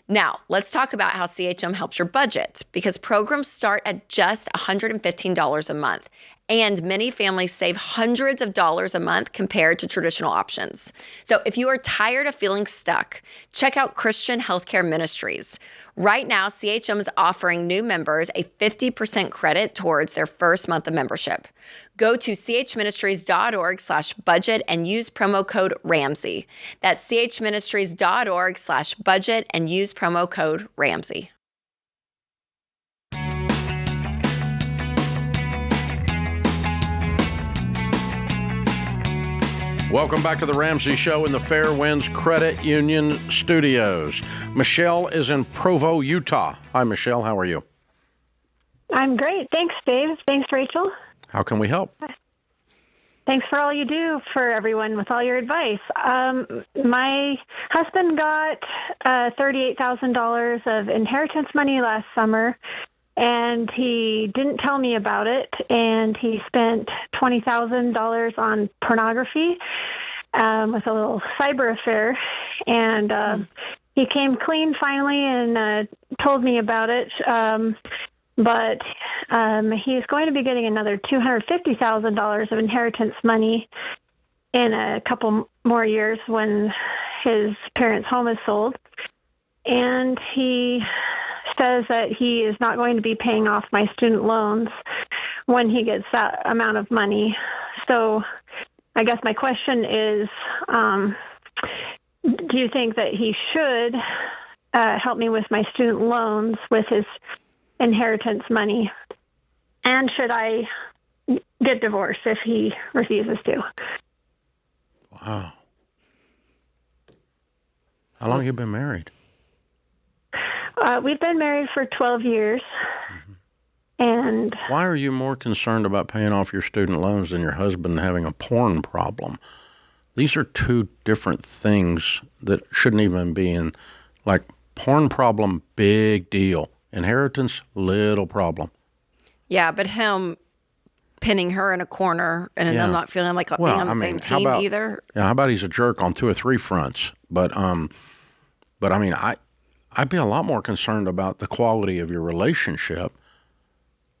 Now, let's talk about how CHM helps your budget, because programs start at just $115 a month, and many families save hundreds of dollars a month compared to traditional options. So if you are tired of feeling stuck, check out Christian Healthcare Ministries. Right now, CHM is offering new members a 50% credit towards their first month of membership. Go to chministries.org/budget and use promo code Ramsey. That's chministries.org/budget and use promo code Ramsey. Welcome back to the Ramsey Show in the Fairwinds Credit Union Studios. Michelle is in Provo, Utah. Hi, Michelle. How are you? I'm great. Thanks, Dave. Thanks, Rachel. How can we help? Thanks for all you do for everyone with all your advice. My husband got $38,000 of inheritance money last summer, and he didn't tell me about it, and he spent $20,000 on pornography with a little cyber affair, and he came clean finally and told me about it. But he's going to be getting another $250,000 of inheritance money in a couple more years when his parents' home is sold. And he says that he is not going to be paying off my student loans when he gets that amount of money. So I guess my question is, do you think that he should help me with my student loans with his inheritance money? And should I get divorced if he refuses to? Wow. How long have you been married? We've been married for 12 years. And why are you more concerned about paying off your student loans than your husband having a porn problem? These are two different things that shouldn't even be in. Like, porn problem, big deal. Inheritance, little problem. Yeah, but him pinning her in a corner and them not feeling like being on the same team either. Yeah, how about he's a jerk on 2 or 3 fronts? But I mean, I'd be a lot more concerned about the quality of your relationship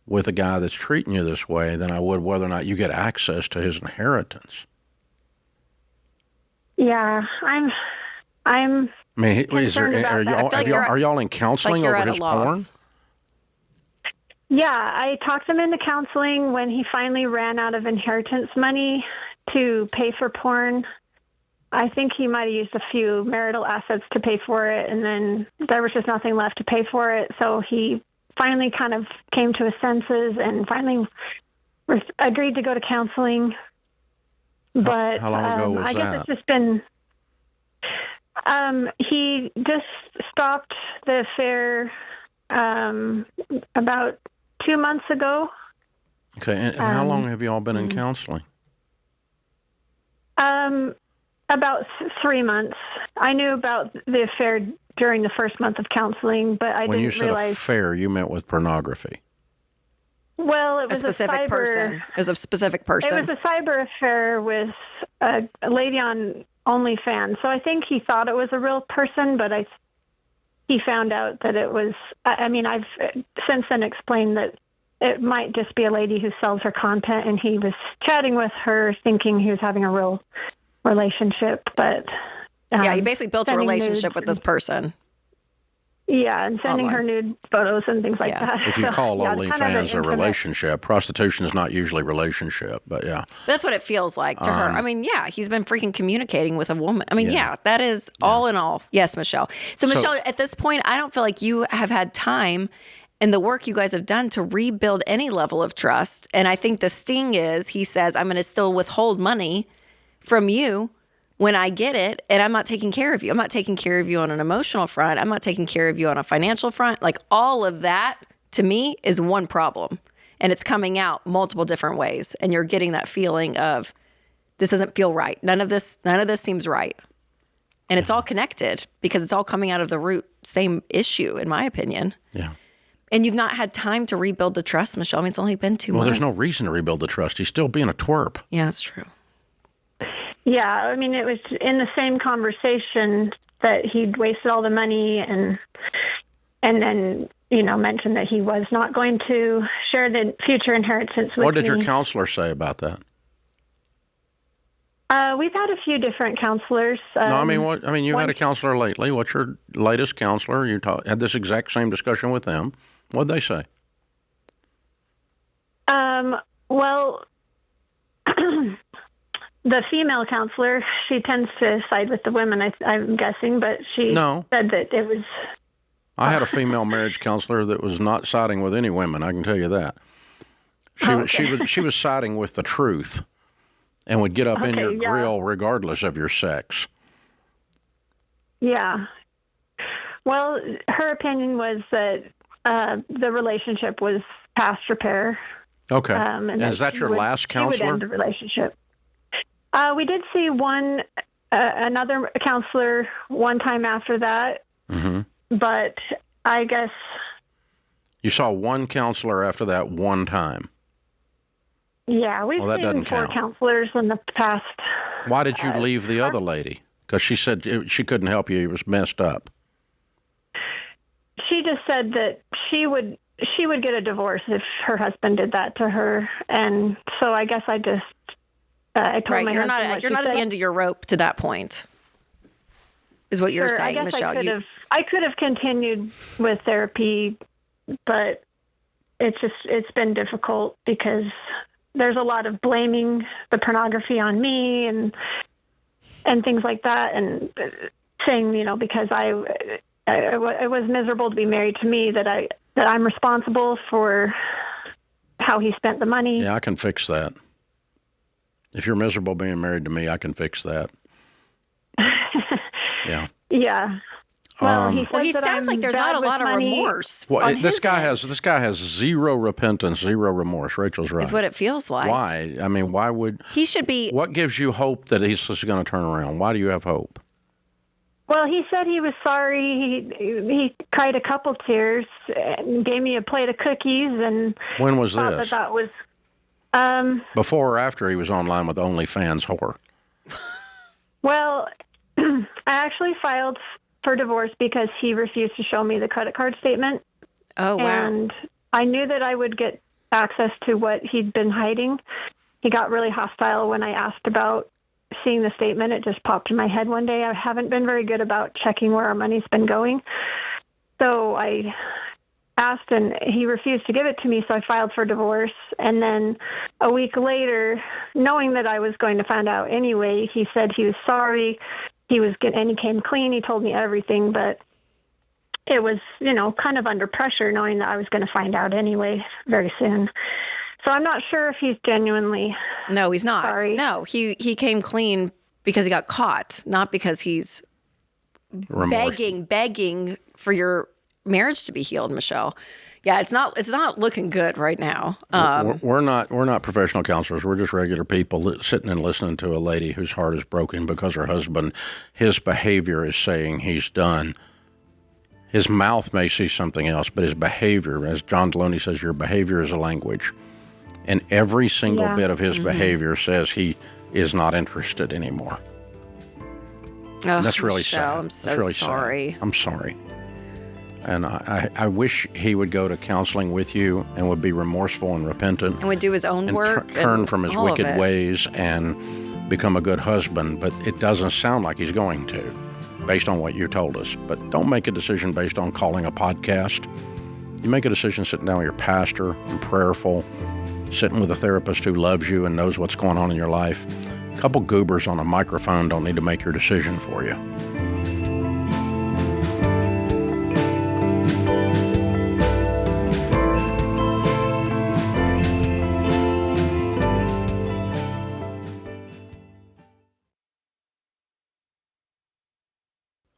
with a guy that's treating you this way than I would whether or not you get access to his inheritance. Yeah, I'm. I mean, are y'all in counseling over his porn? Yeah, I talked him into counseling when he finally ran out of inheritance money to pay for porn. I think he might have used a few marital assets to pay for it, and then there was just nothing left to pay for it. So he finally kind of came to his senses and finally agreed to go to counseling. But how long ago was I guess that? it's just been. He just stopped the affair about 2 months ago. Okay, and how long have you all been in counseling? About 3 months. I knew about the affair during the first month of counseling, but I didn't realize. When you said affair, you meant with pornography. Well, it was a specific person. It was a specific person. It was a cyber affair with a lady on OnlyFans. So I think he thought it was a real person, but he found out that it was. I mean, I've since then explained that it might just be a lady who sells her content, and he was chatting with her thinking he was having a real relationship. But yeah, he basically built a relationship with this person. Yeah, and sending her nude photos and things like that. If you call OnlyFans a relationship, prostitution is not usually relationship, but yeah. That's what it feels like to her. I mean, yeah, he's been freaking communicating with a woman. I mean, yeah that is all in all. Yes, Michelle. So, Michelle, at this point, I don't feel like you have had time and the work you guys have done to rebuild any level of trust. And I think the sting is, he says, I'm going to still withhold money from you when I get it, and I'm not taking care of you. I'm not taking care of you on an emotional front. I'm not taking care of you on a financial front. Like, all of that, to me, is one problem. And it's coming out multiple different ways. And you're getting that feeling of, this doesn't feel right. None of this seems right. And it's all connected because it's all coming out of the root same issue, in my opinion. Yeah. And you've not had time to rebuild the trust, Michelle. I mean, it's only been 2 months. Well, there's no reason to rebuild the trust. He's still being a twerp. Yeah, that's true. Yeah, I mean, it was in the same conversation that he'd wasted all the money and then, you know, mentioned that he was not going to share the future inheritance with me. What did your counselor say about that? We've had a few different counselors. No, I mean, you had a counselor lately. What's your latest counselor? You had this exact same discussion with them. What'd they say? Well, the female counselor, she tends to side with the women, I'm guessing, but she said that it was... I had a female marriage counselor that was not siding with any women, I can tell you that. She was siding with the truth and would get up in your grill regardless of your sex. Yeah. Well, her opinion was that the relationship was past repair. Okay. And is that your last counselor? She would end the relationship. We did see another counselor one time after that, but I guess... You saw one counselor after that one time? Yeah, we've seen 4 counselors in the past. Why did you leave the other lady? Because she said she couldn't help you. It was messed up. She just said that she she would get a divorce if her husband did that to her. And so I guess I just I told my husband what you're not at the end of your rope to that point, is what you're saying, I guess Michelle. I could have continued with therapy, but it's been difficult because there's a lot of blaming the pornography on me and things like that, and saying, because it was miserable to be married to me, that I'm responsible for how he spent the money. Yeah, I can fix that. If you're miserable being married to me, I can fix that. Yeah. Yeah. Well, he sounds like there's not a lot of remorse. Well, this guy has zero repentance, zero remorse. Rachel's right. Is what it feels like. Why? I mean, why would he should be? What gives you hope that he's just going to turn around? Why do you have hope? Well, he said he was sorry. He cried a couple tears and gave me a plate of cookies. And when was this? That was before or after he was online with OnlyFans whore? Well, I actually filed for divorce because he refused to show me the credit card statement. Oh, wow. And I knew that I would get access to what he'd been hiding. He got really hostile when I asked about seeing the statement. It just popped in my head one day. I haven't been very good about checking where our money's been going. So I asked, and he refused to give it to me, so I filed for divorce. And then a week later, knowing that I was going to find out anyway, he said he was sorry. And he came clean. He told me everything, but it was, kind of under pressure, knowing that I was going to find out anyway very soon. So I'm not sure if he's genuinely. No, he's not. Sorry. No, he came clean because he got caught, not because he's begging for your marriage to be healed, Michelle. Yeah, it's not looking good right now. We're not professional counselors. We're just regular people sitting and listening to a lady whose heart is broken because her husband, his behavior is saying he's done. His mouth may see something else, but his behavior, as John Deloney says, your behavior is a language. And every single bit of his behavior says he is not interested anymore. Oh, that's really Michelle, sad. I'm so really sorry. Sad. I'm sorry. And I wish he would go to counseling with you and would be remorseful and repentant. And would do his own work. Turn from his all of wicked it. ways and become a good husband. But it doesn't sound like he's going to, based on what you told us. But don't make a decision based on calling a podcast. You make a decision sitting down with your pastor and prayerful, sitting with a therapist who loves you and knows what's going on in your life. A couple goobers on a microphone don't need to make your decision for you.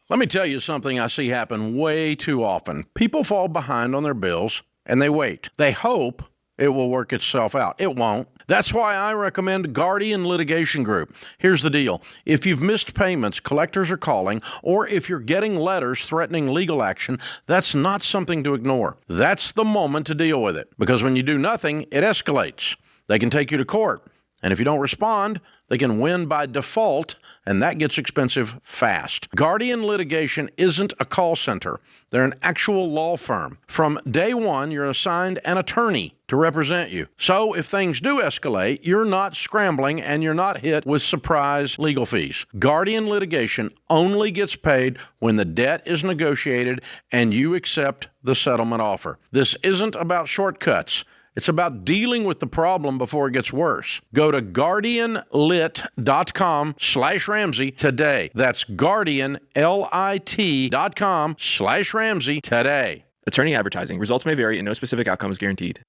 Let me tell you something I see happen way too often. People fall behind on their bills and they wait. They hope it will work itself out. It won't. That's why I recommend Guardian Litigation Group. Here's the deal. If you've missed payments, collectors are calling, or if you're getting letters threatening legal action, that's not something to ignore. That's the moment to deal with it. Because when you do nothing, it escalates. They can take you to court. And if you don't respond, they can win by default, and that gets expensive fast. Guardian Litigation isn't a call center. They're an actual law firm. From day one, you're assigned an attorney to represent you. So if things do escalate, you're not scrambling and you're not hit with surprise legal fees. Guardian Litigation only gets paid when the debt is negotiated and you accept the settlement offer. This isn't about shortcuts. It's about dealing with the problem before it gets worse. Go to guardianlit.com/Ramsey today. That's guardianlit.com/Ramsey today. Attorney advertising. Results may vary and no specific outcome is guaranteed.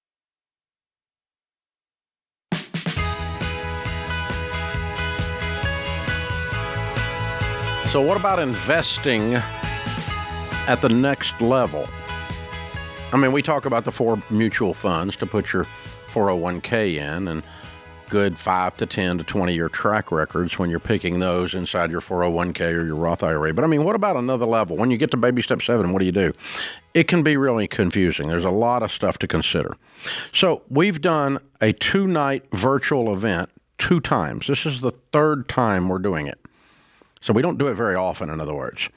So what about investing at the next level? I mean, we talk about the 4 mutual funds to put your 401k in and good 5 to 10 to 20-year track records when you're picking those inside your 401k or your Roth IRA. But I mean, what about another level? When you get to baby step 7, what do you do? It can be really confusing. There's a lot of stuff to consider. So we've done a 2-night virtual event 2 times. This is the 3rd time we're doing it. So we don't do it very often, in other words.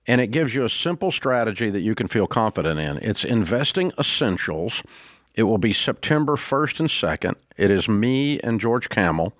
And it gives you a simple strategy that you can feel confident in. It's Investing Essentials. It will be September 1st and 2nd. It is me and George Camel.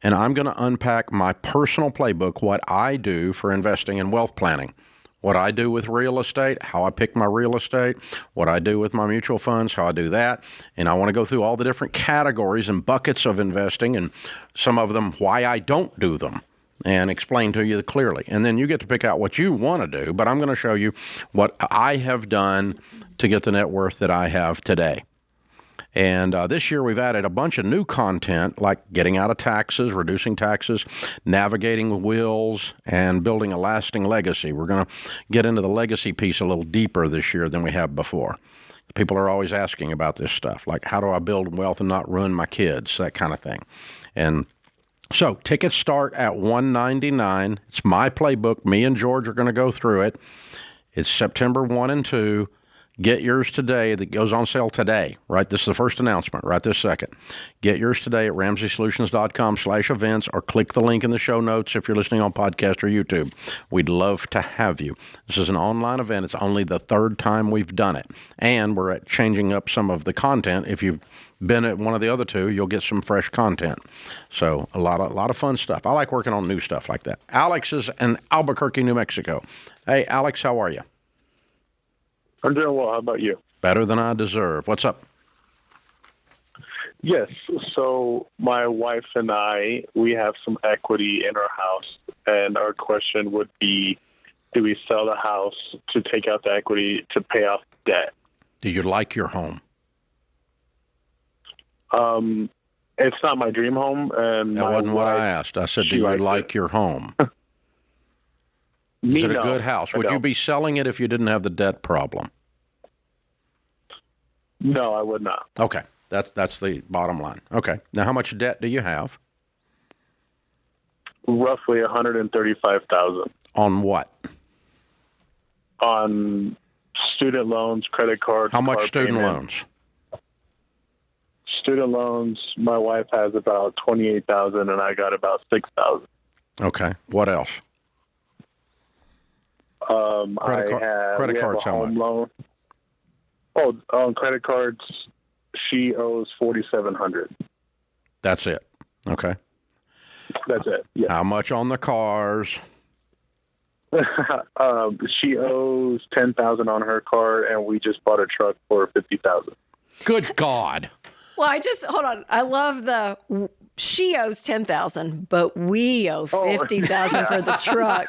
And I'm going to unpack my personal playbook, what I do for investing and wealth planning, what I do with real estate, how I pick my real estate, what I do with my mutual funds, how I do that. And I want to go through all the different categories and buckets of investing and some of them, why I don't do them, and explain to you clearly. And then you get to pick out what you want to do, but I'm going to show you what I have done to get the net worth that I have today. And this year we've added a bunch of new content like getting out of taxes, reducing taxes, navigating wills, and building a lasting legacy. We're going to get into the legacy piece a little deeper this year than we have before. People are always asking about this stuff, like how do I build wealth and not ruin my kids, that kind of thing. And so tickets start at $199. It's my playbook. Me and George are going to go through it. It's September 1 and 2. Get yours today. That goes on sale today, right? This is the first announcement, right this second. Get yours today at RamseySolutions.com/events or click the link in the show notes if you're listening on podcast or YouTube. We'd love to have you. This is an online event. It's only the third time we've done it. And we're changing up some of the content. If you've been at one of the other two, you'll get some fresh content. So a lot of fun stuff. I like working on new stuff like that. Alex is in Albuquerque, New Mexico. Hey, Alex, how are you? I'm doing well. How about you? Better than I deserve. What's up? Yes. So my wife and I, we have some equity in our house, and our question would be, do we sell the house to take out the equity to pay off debt? Do you like your home? It's not my dream home, and that wasn't what I asked. I said, do you like your home? Is it a good house? Would you be selling it if you didn't have the debt problem? No, I would not. Okay. That's the bottom line. Okay. Now, how much debt do you have? Roughly $135,000. On what? On student loans, credit cards. How much student loans? Student loans, my wife has about $28,000 and I got about $6,000. Okay. What else? Credit cards, how much? Loan. Oh, on credit cards, she owes $4,700. That's it. Okay. That's it. Yeah. How much on the cars? She owes $10,000 on her car, and we just bought a truck for $50,000. Good God. Well, hold on. I love she owes $10,000, but we owe $50,000 for the truck.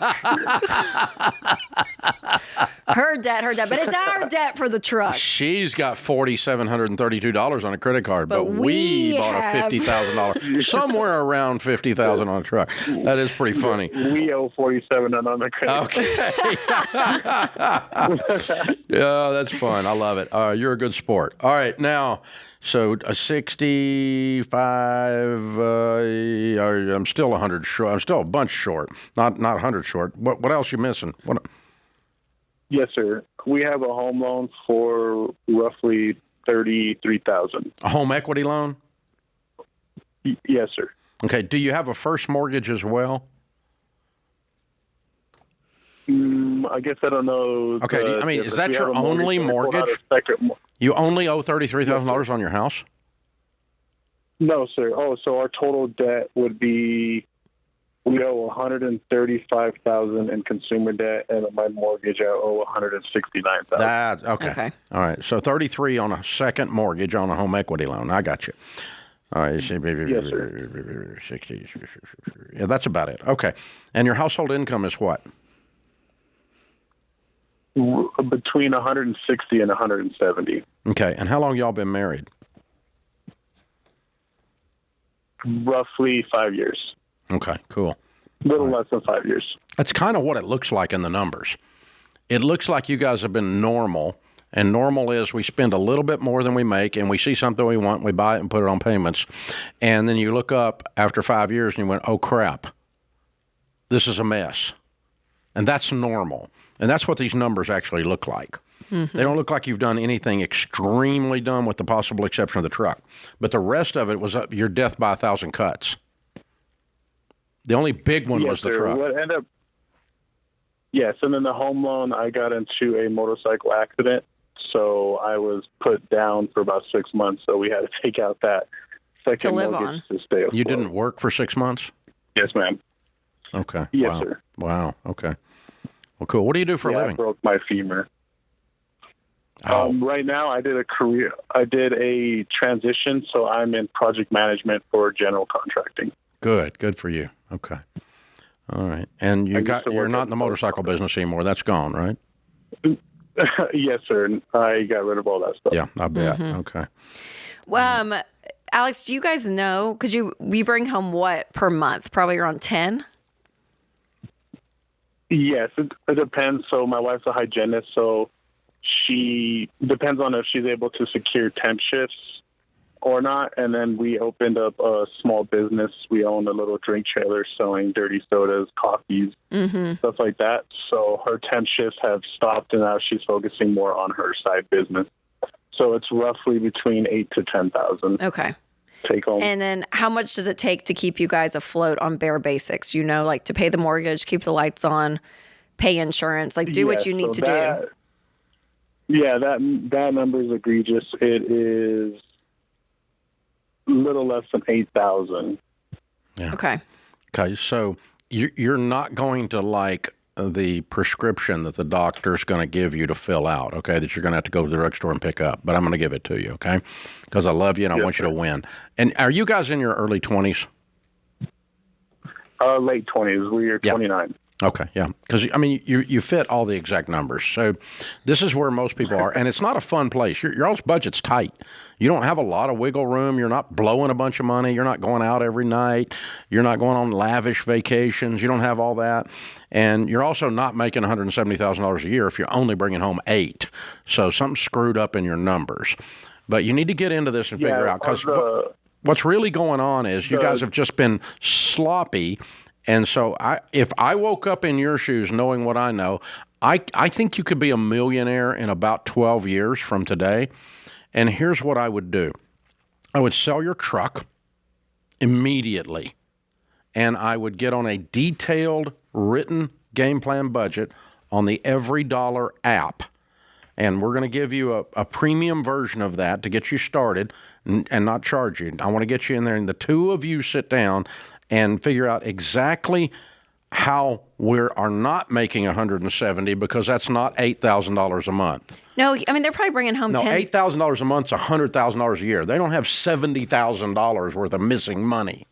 her debt, but it's our debt for the truck. She's got $4,732 on a credit card, but we bought a $50,000, somewhere around $50,000 on a truck. That is pretty funny. We owe $47,000 on the credit card. Okay. Yeah, that's fun. I love it. You're a good sport. All right, now. So a 65, I'm still 100 short. I'm still a bunch short, not 100 short. What else you missing? Yes, sir. We have a home loan for roughly $33,000. A home equity loan? Yes, sir. Okay. Do you have a first mortgage as well? I guess I don't know. Okay. Is that your only mortgage? You only owe $33,000 on your house? No, sir. Oh, so our total debt would be, we owe $135,000 in consumer debt, and my mortgage I owe $169,000. Okay. All right. So 33 on a second mortgage on a home equity loan. I got you. All right. Yes, sir. 60. Yeah, that's about it. Okay. And your household income is what? Between 160 and 170. Okay. And how long y'all been married? Roughly 5 years. Okay, cool. A little less than 5 years. That's kind of what it looks like in the numbers. It looks like you guys have been normal, and normal is we spend a little bit more than we make, and we see something we want, we buy it and put it on payments, and then you look up after 5 years and you went, oh, crap, this is a mess. And that's normal. And that's what these numbers actually look like. Mm-hmm. They don't look like you've done anything extremely dumb with the possible exception of the truck. But the rest of it was your death by 1,000 cuts. The only big one was the truck. Yes, and then the home loan, I got into a motorcycle accident, so I was put down for about 6 months, so we had to take out that second To live mortgage on. to stay afloat. You didn't work for 6 months? Yes, ma'am. Okay. Yes, wow. sir. Wow. Okay. Well, cool. What do you do for a I living? broke my femur. Oh. Right now, I did a transition, so I'm in project management for general contracting. Good. Good for you. Okay. All right. And you're not in the motorcycle business anymore. That's gone, right? Yes, sir. I got rid of all that stuff. Yeah, I bet. Okay. Well, Alex, do you guys know, because we bring home what per month? Probably around 10? Yes, it depends. So my wife's a hygienist, so she depends on if she's able to secure temp shifts or not. And then we opened up a small business. We own a little drink trailer selling dirty sodas, coffees, stuff like that. So her temp shifts have stopped, and now she's focusing more on her side business. So it's roughly between 8,000 to 10,000. Okay. Take home. And then how much does it take to keep you guys afloat on bare basics? You know, like to pay the mortgage, keep the lights on, pay insurance, like do what you need to do. Yeah, that number is egregious. It is a little less than 8,000. Yeah. Okay. Okay. So you're not going to like the prescription that the doctor's going to give you to fill out, okay, that you're going to have to go to the drugstore and pick up. But I'm going to give it to you, okay, because I love you and I want you to win. And are you guys in your early 20s? Late 20s. We are 29. Okay, yeah, because, I mean, you fit all the exact numbers. So this is where most people are, and it's not a fun place. Your all's budget's tight. You don't have a lot of wiggle room. You're not blowing a bunch of money. You're not going out every night. You're not going on lavish vacations. You don't have all that. And you're also not making $170,000 a year if you're only bringing home 8. So something's screwed up in your numbers. But you need to get into this and figure out, because what's really going on is you guys have just been sloppy. And so if I woke up in your shoes knowing what I know, I think you could be a millionaire in about 12 years from today. And here's what I would do. I would sell your truck immediately, and I would get on a detailed written game plan budget on the Every Dollar app. And we're going to give you a premium version of that to get you started and not charge you. I want to get you in there, and the two of you sit down and figure out exactly how we are not making $170, because that's not $8,000 a month. No, I mean, they're probably bringing home 10. $8,000 a month's $100,000 a year. They don't have $70,000 worth of missing money.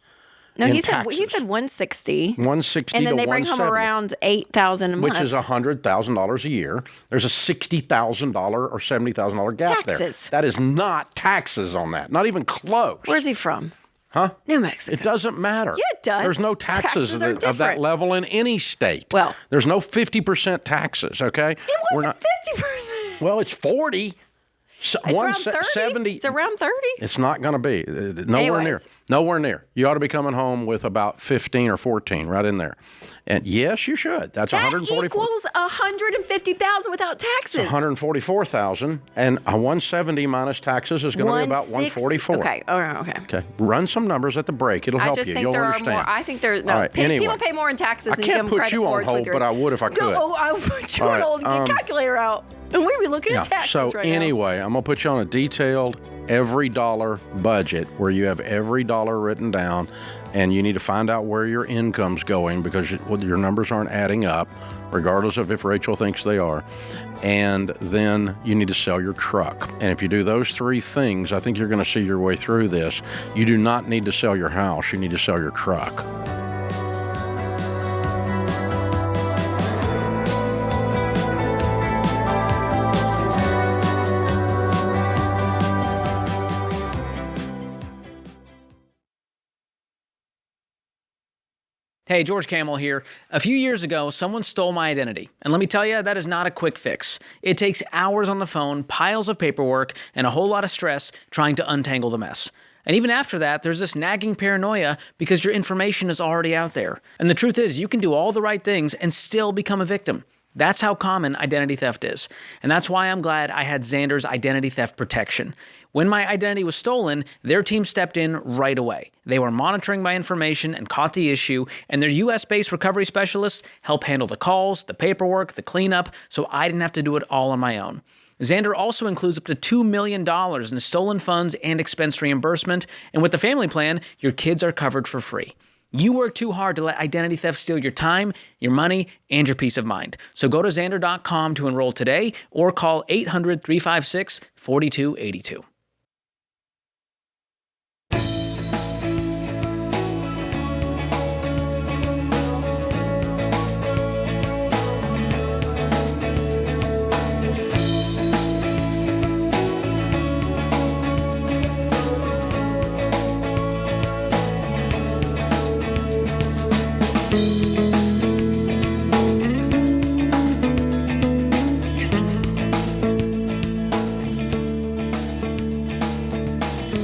No, he said 160. 160 and then to they bring home 170, around 8,000 a month. which is $100,000 a year. There's a $60,000 or $70,000 gap Taxes. there. That is not taxes on that. Not even close. Where's he from? Huh? New Mexico. It doesn't matter. Yeah, it does. There's no taxes, are of that different. level in any state. Well, there's no 50% taxes, okay? It wasn't 50%. Well, it's 40. It's around 30. 70. It's around 30. It's not going to be. Nowhere near. Anyways. Nowhere near. You ought to be coming home with about 15 or 14 right in there. And yes, you should. That's That 144. equals 150,000 without taxes. 144,000, and a 170 minus taxes is going to be about 144. Okay. All right. Okay. Okay. Run some numbers at the break. It'll help I just you. think You'll there understand. are more. I think there. No, All right, anyway. people pay more in taxes I than you can't give them put credit you for. on hold, but I would if I could. No, I would put you All on right, hold and get a calculator out, and we'd be looking at taxes so right now. anyway, I'm going to put you on a detailed every dollar budget where you have every dollar written down, and you need to find out where your income's going, because your numbers aren't adding up, regardless of if Rachel thinks they are. And then you need to sell your truck. And if you do those 3 things, I think you're going to see your way through this. You do not need to sell your house. You need to sell your truck. Hey, George Camel here. A few years ago, someone stole my identity. And let me tell you, that is not a quick fix. It takes hours on the phone, piles of paperwork, and a whole lot of stress trying to untangle the mess. And even after that, there's this nagging paranoia because your information is already out there. And the truth is, you can do all the right things and still become a victim. That's how common identity theft is. And that's why I'm glad I had Xander's Identity Theft Protection. When my identity was stolen, their team stepped in right away. They were monitoring my information and caught the issue, and their US-based recovery specialists help handle the calls, the paperwork, the cleanup, so I didn't have to do it all on my own. Xandr also includes up to $2 million in stolen funds and expense reimbursement, and with the family plan, your kids are covered for free. You work too hard to let identity theft steal your time, your money, and your peace of mind. So go to Xandr.com to enroll today or call 800-356-4282.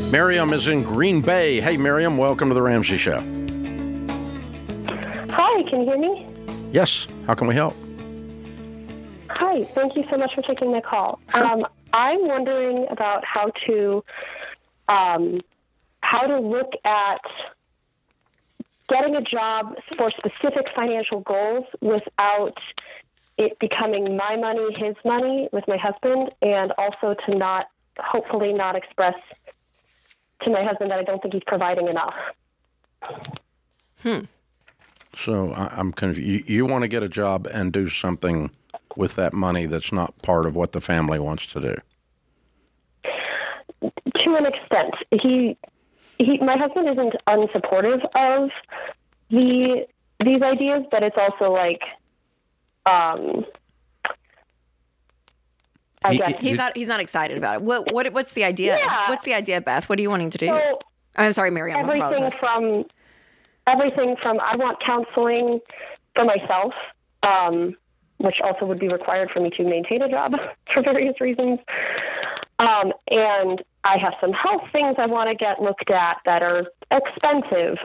Miriam is in Green Bay. Hey, Miriam, welcome to the Ramsey Show. Hi, can you hear me? Yes. How can we help? Hi, thank you so much for taking my call. Sure. I'm wondering about how to look at getting a job for specific financial goals without it becoming my money, his money with my husband, and also to hopefully not express to my husband that I don't think he's providing enough. So I'm confused. You want to get a job and do something with that money that's not part of what the family wants to do? To an extent. My husband isn't unsupportive of these ideas, but it's also like, I guess he's not excited about it. What's the idea? Yeah. What's the idea, Beth? What are you wanting to do? So, I'm sorry, Miriam. everything from I want counseling for myself, which also would be required for me to maintain a job for various reasons. And I have some health things I want to get looked at that are expensive.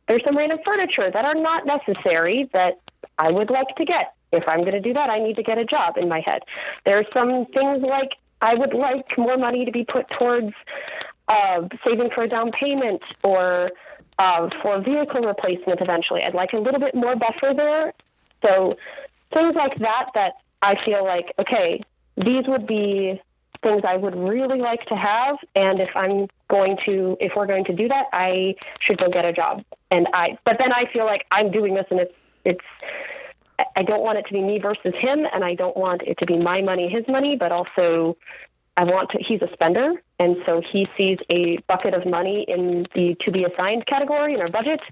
There's some random furniture that are not necessary that I would like to get. If I'm going to do that, I need to get a job in my head. There's some things like I would like more money to be put towards saving for a down payment or for vehicle replacement eventually. I'd like a little bit more buffer there. So things like that I feel like, okay, these would be things I would really like to have. And if we're going to do that, I should go get a job. But then I feel like I'm doing this and I don't want it to be me versus him, and I don't want it to be my money, his money, but also he's a spender, and so he sees a bucket of money in the to be assigned category in our budget,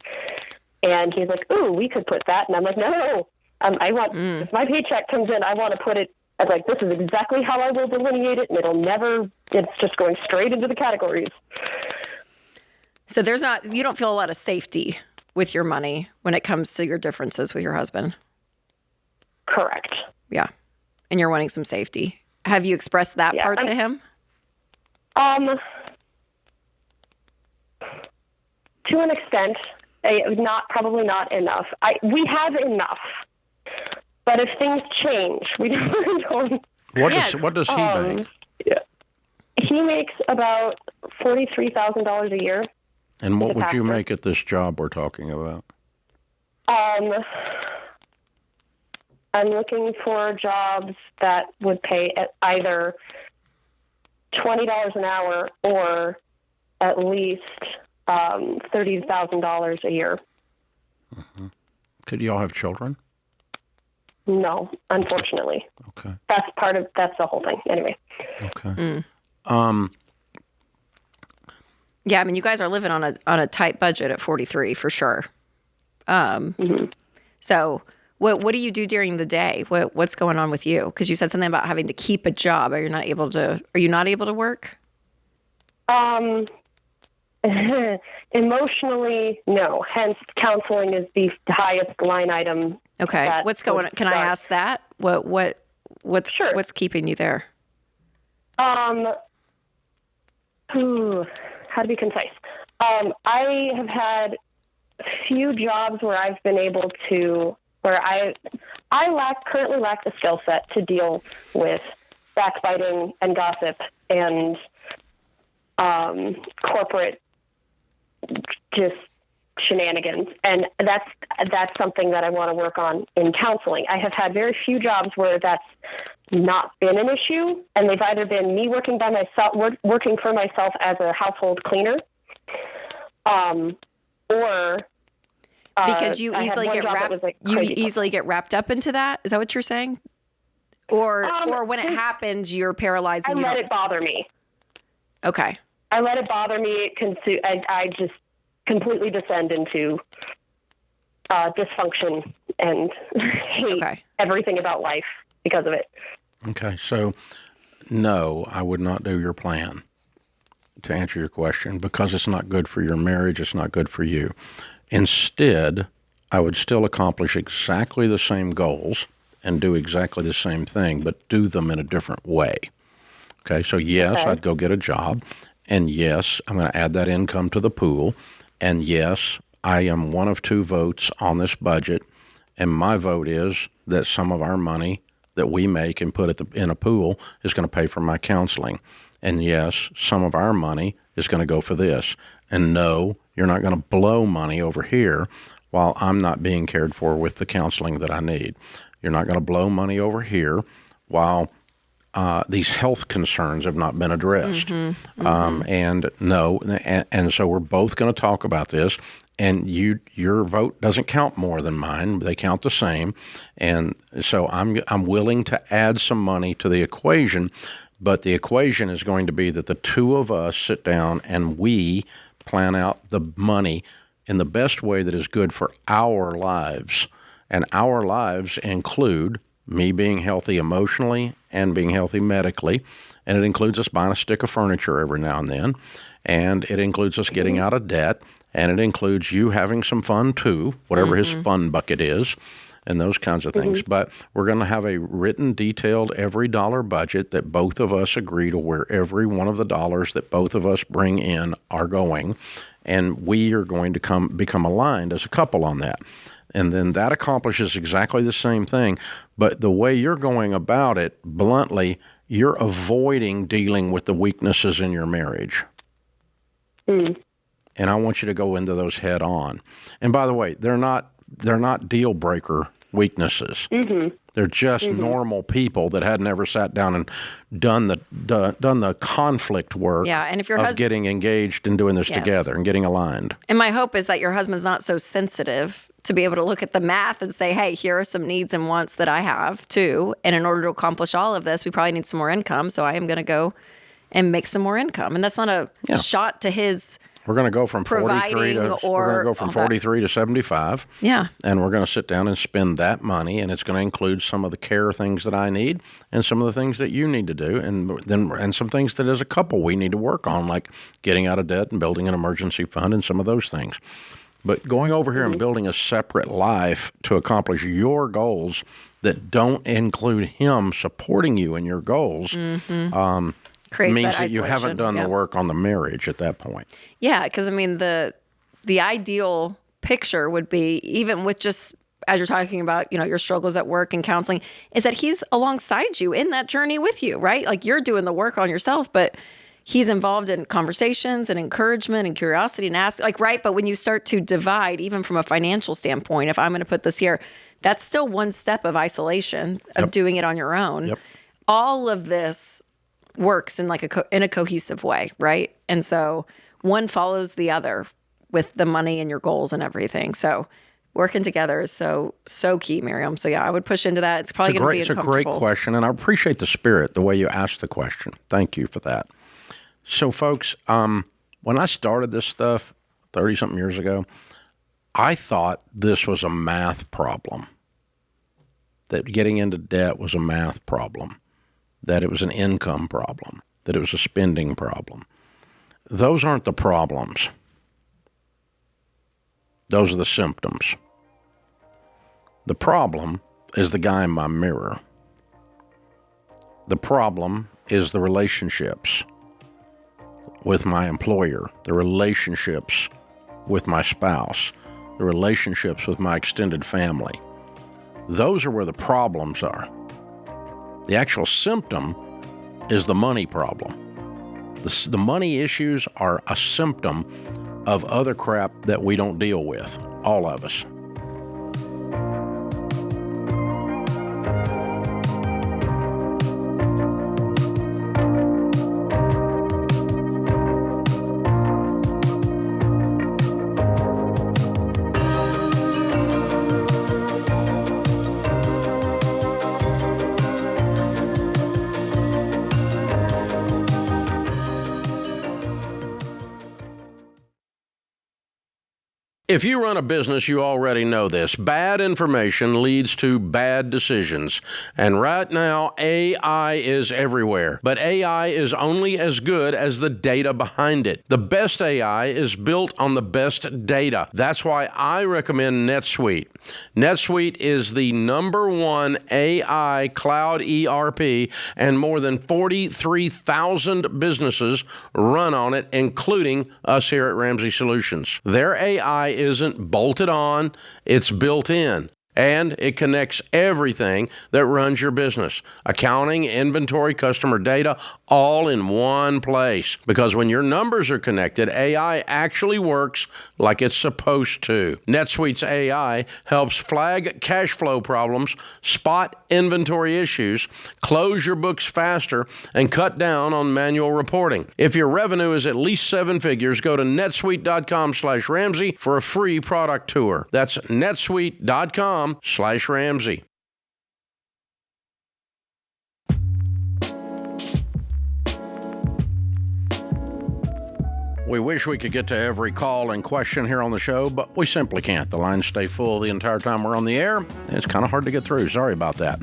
and he's like, ooh, we could put that, and I'm like, no, if my paycheck comes in, I want to put it, I'm like, this is exactly how I will delineate it, and it's just going straight into the categories. So you don't feel a lot of safety with your money when it comes to your differences with your husband? Correct. Yeah. And you're wanting some safety. Have you expressed that part to him? To an extent, probably not enough. We have enough, but if things change, we don't. What does he make? Yeah. He makes about $43,000 a year. And what would you make at this job we're talking about? I'm looking for jobs that would pay at either $20 an hour or at least $30,000 a year. Mm-hmm. Could you all have children? No, unfortunately. Okay. That's the whole thing. Anyway. Okay. Yeah, I mean, you guys are living on a tight budget at 43 for sure. So what do you do during the day? What's going on with you? Because you said something about having to keep a job. Are you not able to work? Emotionally, no. Hence, counseling is the highest line item. Okay. What's going on? Can I ask that? What's keeping you there? How to be concise. I have had few jobs where I've been able to, where I currently lack the skill set to deal with backbiting and gossip and corporate just shenanigans. And that's something that I want to work on in counseling. I have had very few jobs where that's not been an issue, and they've either been me working by myself, working for myself as a household cleaner, or because you easily get wrapped up into that. Is that what you're saying? Or when it happens, you're paralyzed. And I let it bother me. Okay. I let it bother me. I just completely descend into dysfunction and hate everything about life because of it. Okay, so no, I would not do your plan, to answer your question, because it's not good for your marriage, it's not good for you. Instead, I would still accomplish exactly the same goals and do exactly the same thing, but do them in a different way. Okay, so yes, I'd go get a job, and yes, I'm going to add that income to the pool, and yes, I am one of two votes on this budget, and my vote is that some of our money that we make and put in a pool is going to pay for my counseling. And yes, some of our money is going to go for this. And no, you're not going to blow money over here while I'm not being cared for with the counseling that I need. You're not going to blow money over here while these health concerns have not been addressed. And no, and so we're both going to talk about this. And your vote doesn't count more than mine; they count the same. And so I'm willing to add some money to the equation, but the equation is going to be that the two of us sit down and we plan out the money in the best way that is good for our lives. And our lives include me being healthy emotionally and being healthy medically, and it includes us buying a stick of furniture every now and then, and it includes us getting out of debt. And it includes you having some fun, too, whatever his fun bucket is, and those kinds of things. But we're going to have a written, detailed, every dollar budget that both of us agree to where every one of the dollars that both of us bring in are going. And we are going to become aligned as a couple on that. And then that accomplishes exactly the same thing. But the way you're going about it, bluntly, you're avoiding dealing with the weaknesses in your marriage. And I want you to go into those head on. And by the way, they're not deal breaker weaknesses. They're just normal people that had never sat down and done the conflict work and if your of getting engaged and doing this together and getting aligned. And my hope is that your husband's not so sensitive to be able to look at the math and say, hey, here are some needs and wants that I have too. And in order to accomplish all of this, we probably need some more income. So I am going to go and make some more income. And that's not a shot to his... We're going to go from 43 to 75. Yeah. And we're going to sit down and spend that money, and it's going to include some of the care things that I need and some of the things that you need to do, and some things that as a couple we need to work on, like getting out of debt and building an emergency fund and some of those things. But going over here and building a separate life to accomplish your goals that don't include him supporting you in your goals means that you haven't done the work on the marriage at that point. Yeah, because I mean the ideal picture would be, even with just as you're talking about, your struggles at work and counseling, is that he's alongside you in that journey with you, right? Like you're doing the work on yourself, but he's involved in conversations and encouragement and curiosity and ask, right? But when you start to divide, even from a financial standpoint, if I'm going to put this here, that's still one step of isolation of doing it on your own. All of this works in in a cohesive way, right? And so one follows the other with the money and your goals and everything. So working together is so key, Miriam. So I would push into that. It's probably going to be uncomfortable. It's a great question, and I appreciate the spirit, the way you asked the question. Thank you for that. So, folks, when I started this stuff 30-something years ago, I thought this was a math problem, that getting into debt was a math problem, that it was an income problem, that it was a spending problem. Those aren't the problems. Those are the symptoms. The problem is the guy in my mirror. The problem is the relationships with my employer, the relationships with my spouse, the relationships with my extended family. Those are where the problems are. The actual symptom is the money problem. The money issues are a symptom of other crap that we don't deal with, all of us. If you run a business, you already know this. Bad information leads to bad decisions. And right now, AI is everywhere. But AI is only as good as the data behind it. The best AI is built on the best data. That's why I recommend NetSuite. NetSuite is the #1 AI cloud ERP, and more than 43,000 businesses run on it, including us here at Ramsey Solutions. Their AI isn't bolted on, it's built in. And it connects everything that runs your business. Accounting, inventory, customer data, all in one place. Because when your numbers are connected, AI actually works like it's supposed to. NetSuite's AI helps flag cash flow problems, spot inventory issues, close your books faster, and cut down on manual reporting. If your revenue is at least 7 figures, go to netsuite.com/Ramsey for a free product tour. That's netsuite.com/Ramsey. We wish we could get to every call and question here on the show, but we simply can't. The lines stay full the entire time we're on the air. It's kind of hard to get through. Sorry about that.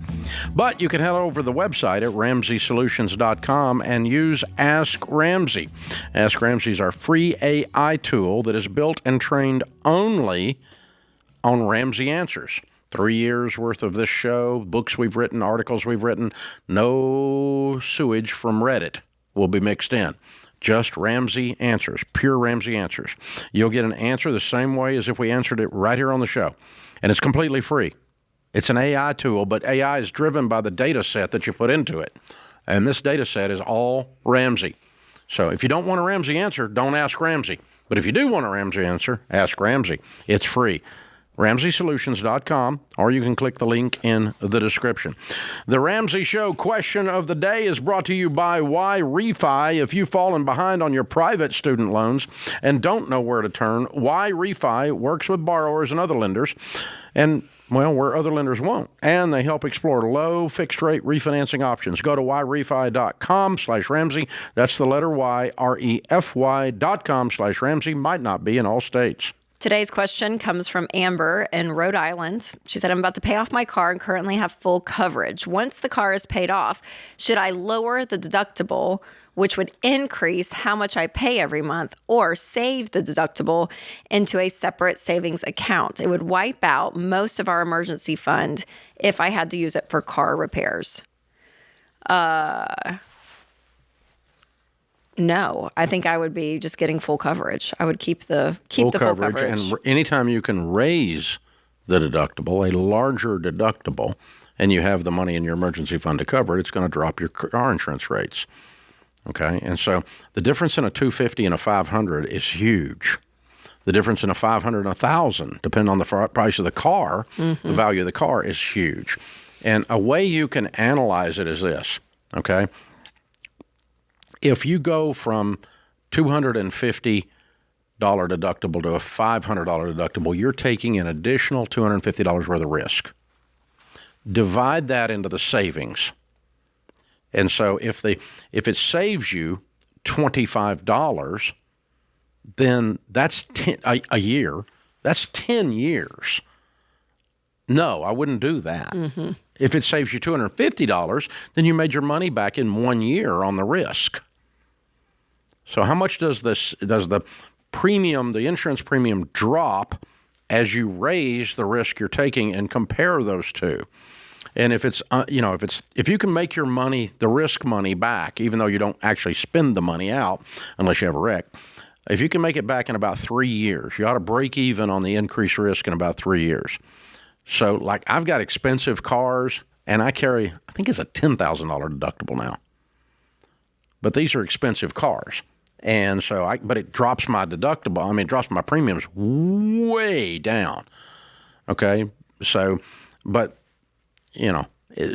But you can head over to the website at RamseySolutions.com and use Ask Ramsey. Ask Ramsey is our free AI tool that is built and trained only on Ramsey Answers. 3 years worth of this show, books we've written, articles we've written, no sewage from Reddit will be mixed in. Just Ramsey Answers, pure Ramsey Answers. You'll get an answer the same way as if we answered it right here on the show. And it's completely free. It's an AI tool, but AI is driven by the data set that you put into it. And this data set is all Ramsey. So if you don't want a Ramsey answer, don't ask Ramsey. But if you do want a Ramsey answer, ask Ramsey. It's free. RamseySolutions.com, or you can click the link in the description. The Ramsey Show question of the day is brought to you by Why Refi. If you've fallen behind on your private student loans and don't know where to turn, Why Refi works with borrowers and other lenders, and well, where other lenders won't. And they help explore low fixed rate refinancing options. Go to whyrefi.com/Ramsey. That's the letter Y, REFY.com/Ramsey. Might not be in all states. Today's question comes from Amber in Rhode Island. She said, I'm about to pay off my car and currently have full coverage. Once the car is paid off, should I lower the deductible, which would increase how much I pay every month, or save the deductible into a separate savings account? It would wipe out most of our emergency fund if I had to use it for car repairs. No, I think I would be just getting full coverage. I would keep the full coverage. And anytime you can raise the deductible, a larger deductible, and you have the money in your emergency fund to cover it, it's going to drop your car insurance rates. Okay, and so the difference in a $250 and a $500 is huge. The difference in a $500 and a $1,000, depending on the price of the car, the value of the car is huge. And a way you can analyze it is this, okay? If you go from $250 deductible to a $500 deductible, you're taking an additional $250 worth of risk. Divide that into the savings. And so if it saves you $25, then that's a year. That's 10 years. No, I wouldn't do that. Mm-hmm. If it saves you $250, then you made your money back in 1 year on the risk. So how much does the premium, the insurance premium, drop as you raise the risk you're taking and compare those two? And if it's if you can make your money, the risk money back, even though you don't actually spend the money out unless you have a wreck, if you can make it back in about 3 years, you ought to break even on the increased risk in about 3 years. So like I've got expensive cars and I carry, I think it's a $10,000 deductible now. but these are expensive cars. And so but it drops my deductible. I mean, it drops my premiums way down. Okay. So, but,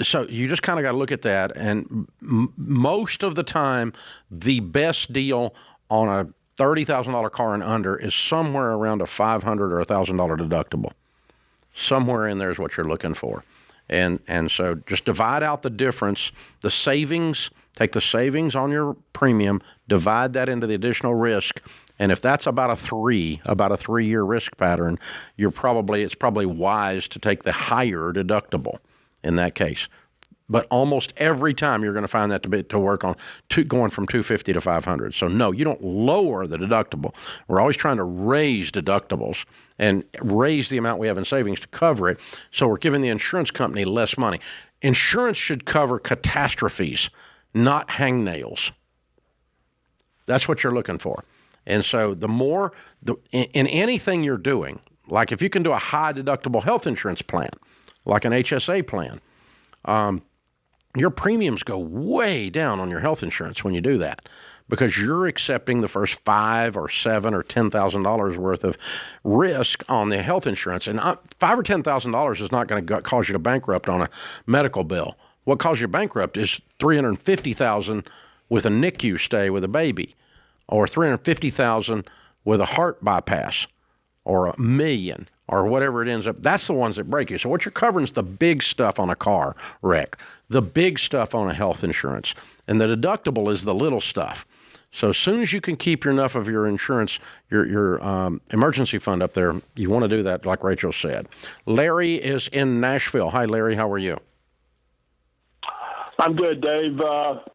so you just kind of got to look at that. And most of the time, the best deal on a $30,000 car and under is somewhere around a $500 or $1,000 deductible. Somewhere in there is what you're looking for. And so just divide out the difference, the savings, take the savings on your premium, divide that into the additional risk. And if that's about a 3-year risk pattern, it's probably wise to take the higher deductible in that case. But almost every time you're going to find that to work on going from $250 to $500. So no, you don't lower the deductible. We're always trying to raise deductibles and raise the amount we have in savings to cover it. So we're giving the insurance company less money. Insurance should cover catastrophes, not hangnails. That's what you're looking for. And so in anything you're doing, like if you can do a high deductible health insurance plan, like an HSA plan, your premiums go way down on your health insurance when you do that, because you're accepting the first $5,000 or $7,000 or $10,000 worth of risk on the health insurance. And $5,000 or $10,000 is not going to cause you to bankrupt on a medical bill. What causes you bankrupt is $350,000 with a NICU stay with a baby, or $350,000 with a heart bypass, or $1 million, or whatever it ends up. That's the ones that break you. So what you're covering is the big stuff on a car wreck, the big stuff on a health insurance, and the deductible is the little stuff. So as soon as you can keep enough of your insurance, your emergency fund up there, you want to do that, like Rachel said. Larry is in Nashville. Hi, Larry. How are you? I'm good, Dave.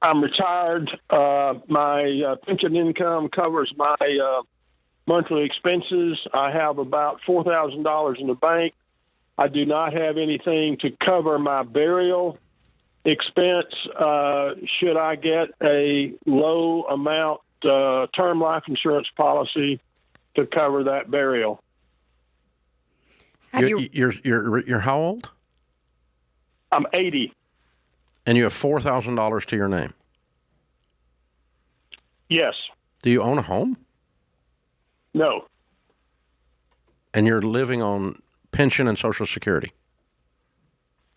I'm retired. My pension income covers my monthly expenses. I have about $4,000 in the bank. I do not have anything to cover my burial expense. Should I get a low amount term life insurance policy to cover that burial? You're how old? I'm 80. And you have $4,000 to your name? Yes. Do you own a home? No. And you're living on pension and Social Security?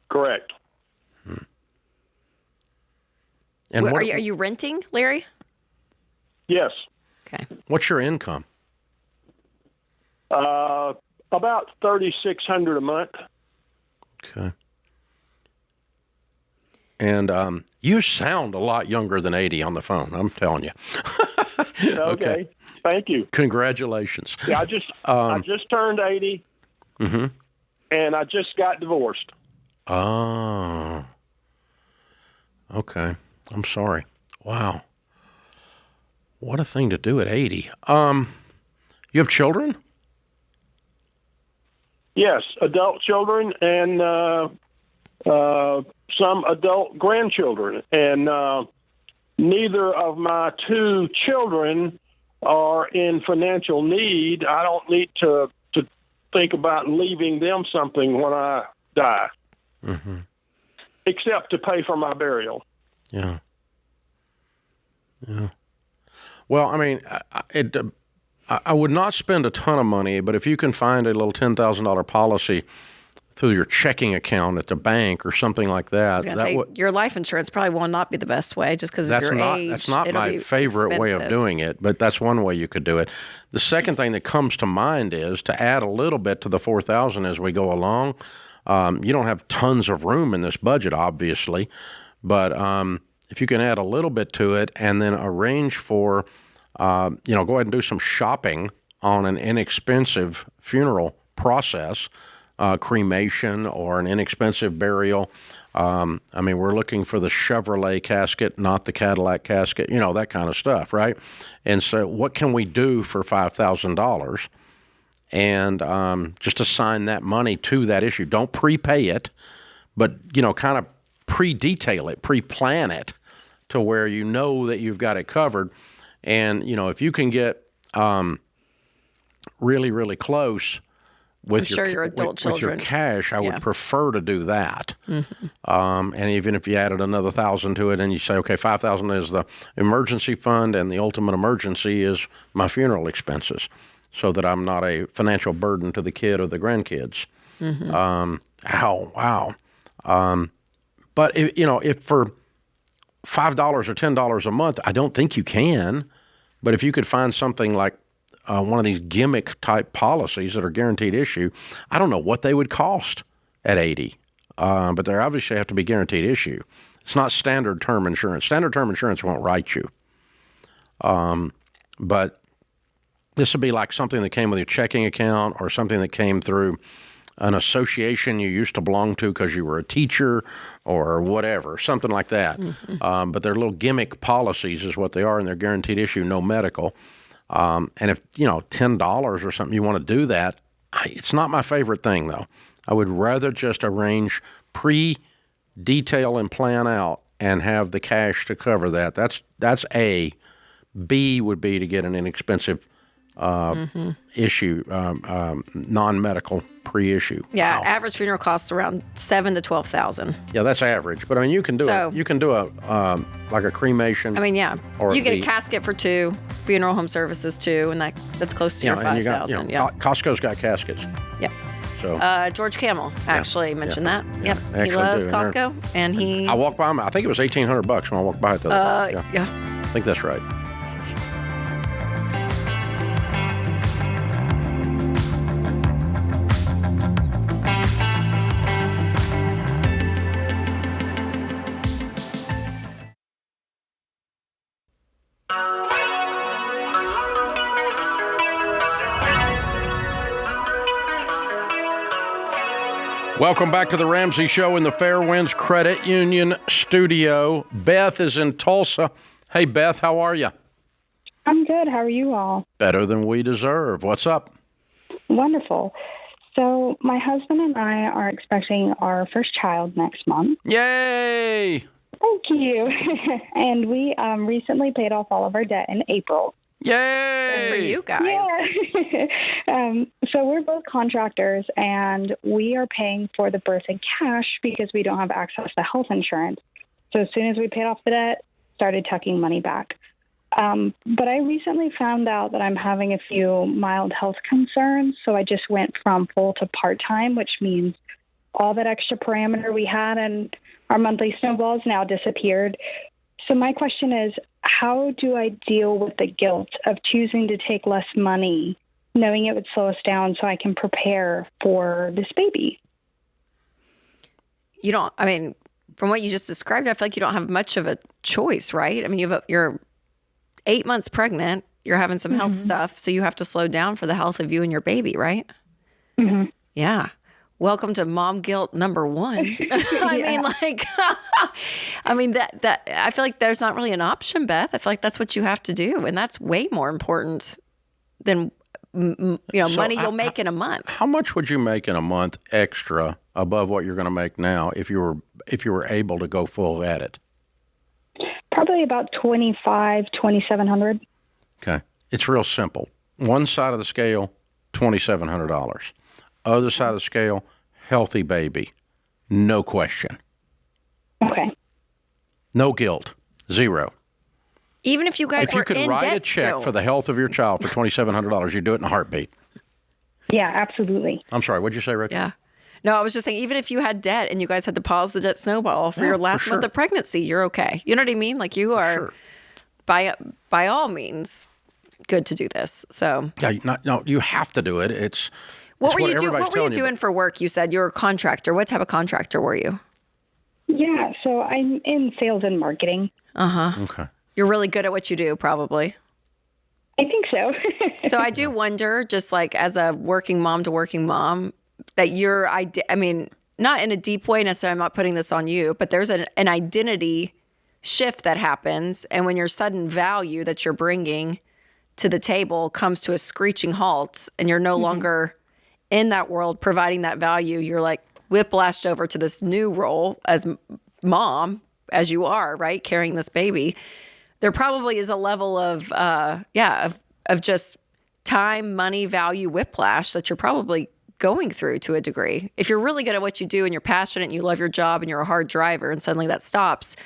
Correct. And are you renting, Larry? Yes. Okay. What's your income? About $3,600 a month. Okay. And you sound a lot younger than 80 on the phone, I'm telling you. Okay. Thank you. Congratulations. Yeah, I just turned 80, and I just got divorced. Oh. Okay. I'm sorry. Wow. What a thing to do at 80. You have children? Yes, adult children and some adult grandchildren. And neither of my two children are in financial need. I don't need to think about leaving them something when I die, except to pay for my burial. Yeah. Yeah. Well, I mean, I would not spend a ton of money, but if you can find a little $10,000 policy through your checking account at the bank or something like that. I was going to say, your life insurance probably will not be the best way just because of your age. That's not my favorite way of doing it, but that's one way you could do it. The second thing that comes to mind is to add a little bit to the $4,000 as we go along. You don't have tons of room in this budget, obviously, but if you can add a little bit to it and then arrange for, go ahead and do some shopping on an inexpensive funeral process, cremation or an inexpensive burial. We're looking for the Chevrolet casket, not the Cadillac casket, that kind of stuff, right? And so what can we do for $5,000? And just assign that money to that issue. Don't prepay it, but, kind of pre-detail it, pre-plan it to where you know that you've got it covered. And, if you can get really, really close, with I'm sure your adult with your children. cash, I would Yeah. prefer to do that. Mm-hmm. And even if you added another $1,000 to it, and you say, okay, $5,000 is the emergency fund, and the ultimate emergency is my funeral expenses, so that I'm not a financial burden to the kid or the grandkids. Mm-hmm. Wow. But if for $5 or $10 a month, I don't think you can. But if you could find something like one of these gimmick type policies that are guaranteed issue, I don't know what they would cost at 80, but they obviously have to be guaranteed issue. It's not standard term insurance. Standard term insurance won't write you. But this would be like something that came with your checking account, or something that came through an association you used to belong to because you were a teacher or whatever, something like that. Mm-hmm. But they're little gimmick policies is what they are, and they're guaranteed issue, no medical. And if, $10 or something, you want to do that, it's not my favorite thing, though. I would rather just arrange pre-detail and plan out and have the cash to cover that. That's A. B would be to get an inexpensive issue, non-medical pre-issue. Yeah, Wow. average funeral costs around $7,000 to $12,000. Yeah, that's average. But I mean, you can do a like a cremation. I mean, yeah, or you get a casket for $2, funeral home services $2, and that's close to your $5,000. Yeah, Costco's got caskets. yeah. So George Camel actually mentioned that. Yeah. Yep, he loves Costco, and he. I walked by him. I think it was $1,800 when I walked by it the other day. Yeah. I think that's right. Welcome back to the Ramsey Show in the Fairwinds Credit Union studio. Beth is in Tulsa. Hey, Beth, how are you? I'm good. How are you all? Better than we deserve. What's up? Wonderful. So my husband and I are expecting our first child next month. Yay! Thank you. And we recently paid off all of our debt in April. Yay! Good for you guys. Yeah. So we're both contractors, and we are paying for the birth in cash because we don't have access to health insurance. So as soon as we paid off the debt, started tucking money back. But I recently found out that I'm having a few mild health concerns, so I just went from full to part-time, which means all that extra parameter we had and our monthly snowballs now disappeared. So my question is, how do I deal with the guilt of choosing to take less money, knowing it would slow us down so I can prepare for this baby? You don't, I mean, from what you just described, I feel like you don't have much of a choice, right? I mean, you're 8 months pregnant, you're having some health stuff, so you have to slow down for the health of you and your baby, right? Mm-hmm. Yeah. Welcome to mom guilt number one. I mean, that I feel like there's not really an option, Beth. I feel like that's what you have to do, and that's way more important than money you'll make in a month. How much would you make in a month extra above what you're going to make now if you were able to go full at it? Probably about $2,700. Okay, it's real simple. One side of the scale, $2,700. Other side of the scale, healthy baby. No question. Okay. No guilt. Zero. Even if you guys if were you could in write debt a check still. for the health of your child for $2,700, you'd do it in a heartbeat. Yeah, absolutely. I'm sorry, what'd you say, Rachel? Yeah. No, I was just saying, even if you had debt and you guys had to pause the debt snowball for your last month of pregnancy, you're okay. You know what I mean? Like you are, by all means, good to do this. So Yeah, no, you have to do it. What were you doing for work? You said you were a contractor. What type of contractor were you? Yeah, so I'm in sales and marketing. Okay. You're really good at what you do, probably. I think so. So I do wonder, just like as a working mom to working mom, that I mean, not in a deep way necessarily, I'm not putting this on you, but there's an identity shift that happens. And when your sudden value that you're bringing to the table comes to a screeching halt and you're no longer in that world providing that value, you're like whiplashed over to this new role as mom, as you are, right? Carrying this baby. There probably is a level of just time, money, value, whiplash that you're probably going through to a degree. If you're really good at what you do and you're passionate and you love your job and you're a hard driver and suddenly that stops,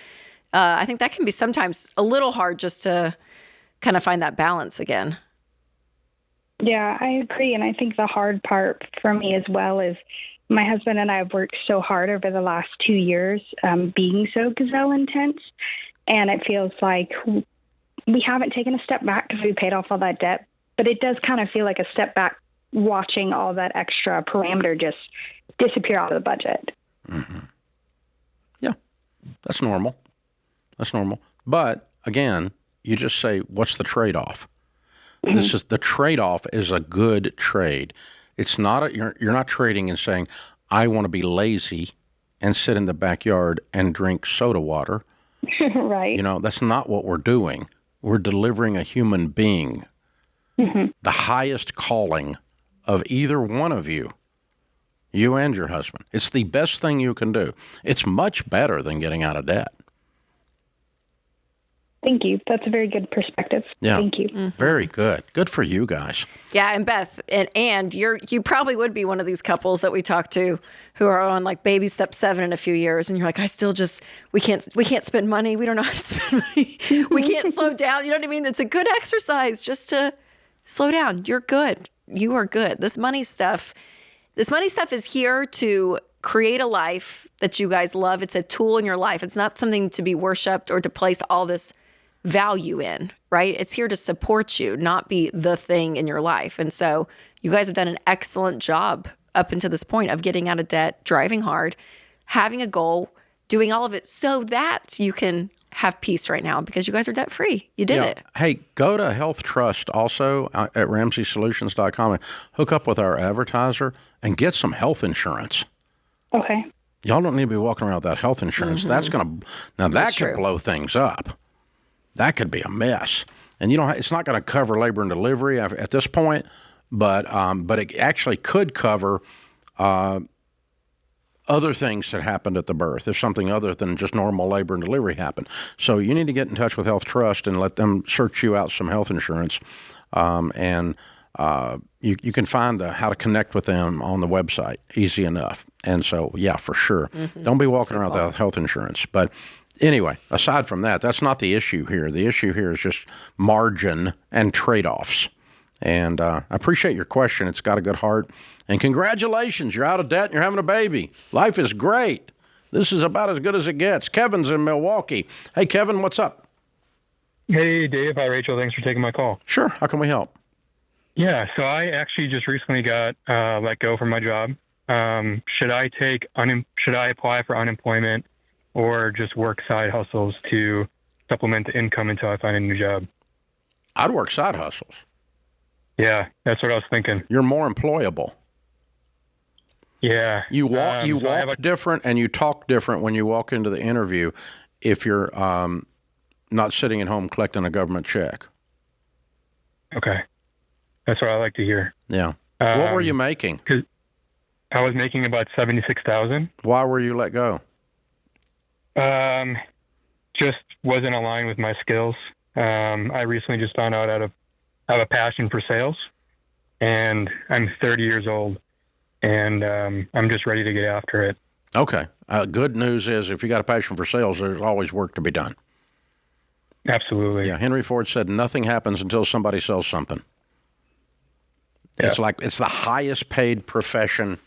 I think that can be sometimes a little hard just to kind of find that balance again. Yeah, I agree. And I think the hard part for me as well is my husband and I have worked so hard over the last 2 years being so gazelle intense. And it feels like we haven't taken a step back because we paid off all that debt. But it does kind of feel like a step back watching all that extra parameter just disappear out of the budget. Mm-hmm. Yeah, that's normal. That's normal. But again, you just say, what's the trade-off? This is the trade-off is a good trade. It's not you're not trading and saying, I want to be lazy and sit in the backyard and drink soda water. Right. You know, that's not what we're doing. We're delivering a human being. Mm-hmm. The highest calling of either one of you, you and your husband. It's the best thing you can do. It's much better than getting out of debt. Thank you. That's a very good perspective. Yeah. Thank you. Mm-hmm. Very good. Good for you guys. Yeah, and Beth, and you probably would be one of these couples that we talk to who are on like baby step 7 in a few years, and you're like, we can't spend money. We don't know how to spend money. We can't slow down. You know what I mean? It's a good exercise just to slow down. You're good. You are good. This money stuff is here to create a life that you guys love. It's a tool in your life. It's not something to be worshipped or to place all this value in, right? It's here to support you, not be the thing in your life. And so you guys have done an excellent job up until this point of getting out of debt, driving hard, having a goal, doing all of it so that you can have peace right now because you guys are debt free. You did it. Hey, go to Health Trust also at RamseySolutions.com and hook up with our advertiser and get some health insurance. Okay. Y'all don't need to be walking around without health insurance. Mm-hmm. That could blow things up. That could be a mess. And it's not going to cover labor and delivery at this point, but it actually could cover other things that happened at the birth, if something other than just normal labor and delivery happened. So you need to get in touch with Health Trust and let them search you out some health insurance. You can find how to connect with them on the website, easy enough. And so, yeah, for sure. Mm-hmm. Don't be walking around without health insurance. But anyway, aside from that, that's not the issue here. The issue here is just margin and trade-offs. And I appreciate your question. It's got a good heart. And congratulations, you're out of debt and you're having a baby. Life is great. This is about as good as it gets. Kevin's in Milwaukee. Hey, Kevin, what's up? Hey, Dave. Hi, Rachel. Thanks for taking my call. Sure. How can we help? Yeah, so I actually just recently got let go from my job. Should I apply for unemployment or just work side hustles to supplement the income until I find a new job? I'd work side hustles. Yeah, that's what I was thinking. You're more employable. Yeah. You walk different and you talk different when you walk into the interview if you're not sitting at home collecting a government check. Okay. That's what I like to hear. Yeah. What were you making? 'Cause I was making about $76,000. Why were you let go? Just wasn't aligned with my skills. I recently just found out I have a passion for sales, and I'm 30 years old, and I'm just ready to get after it. Okay. Good news is if you got a passion for sales, there's always work to be done. Absolutely. Yeah. Henry Ford said nothing happens until somebody sells something. Yeah. It's the highest paid profession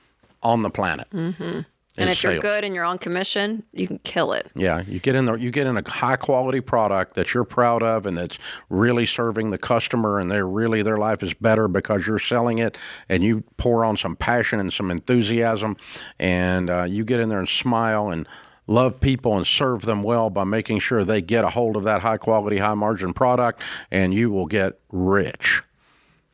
on the planet. Mm-hmm. And if you're good and you're on commission, you can kill it. Yeah, you get in there, you get in a high quality product that you're proud of and that's really serving the customer, and their life is better because you're selling it, and you pour on some passion and some enthusiasm, and you get in there and smile and love people and serve them well by making sure they get a hold of that high quality, high margin product, and you will get rich.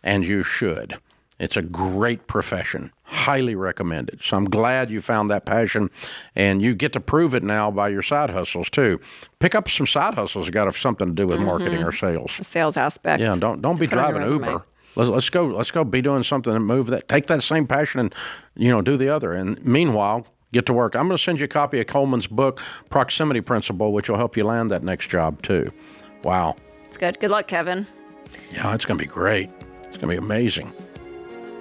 And you should. It's a great profession. Highly recommended. So I'm glad you found that passion, and you get to prove it now by your side hustles too. Pick up some side hustles that got something to do with marketing or sales. The sales aspect. Yeah, don't be driving Uber. Let's go be doing something and take that same passion and do the other. And meanwhile, get to work. I'm going to send you a copy of Coleman's book, Proximity Principle, which will help you land that next job too. Wow. It's good. Good luck, Kevin. Yeah, it's going to be great. It's going to be amazing.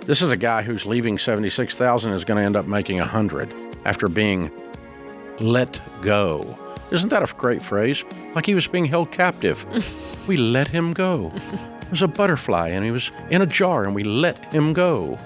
This is a guy who's leaving 76,000 is going to end up making 100 after being let go. Isn't that a great phrase? Like he was being held captive. We let him go. It was a butterfly and he was in a jar and we let him go.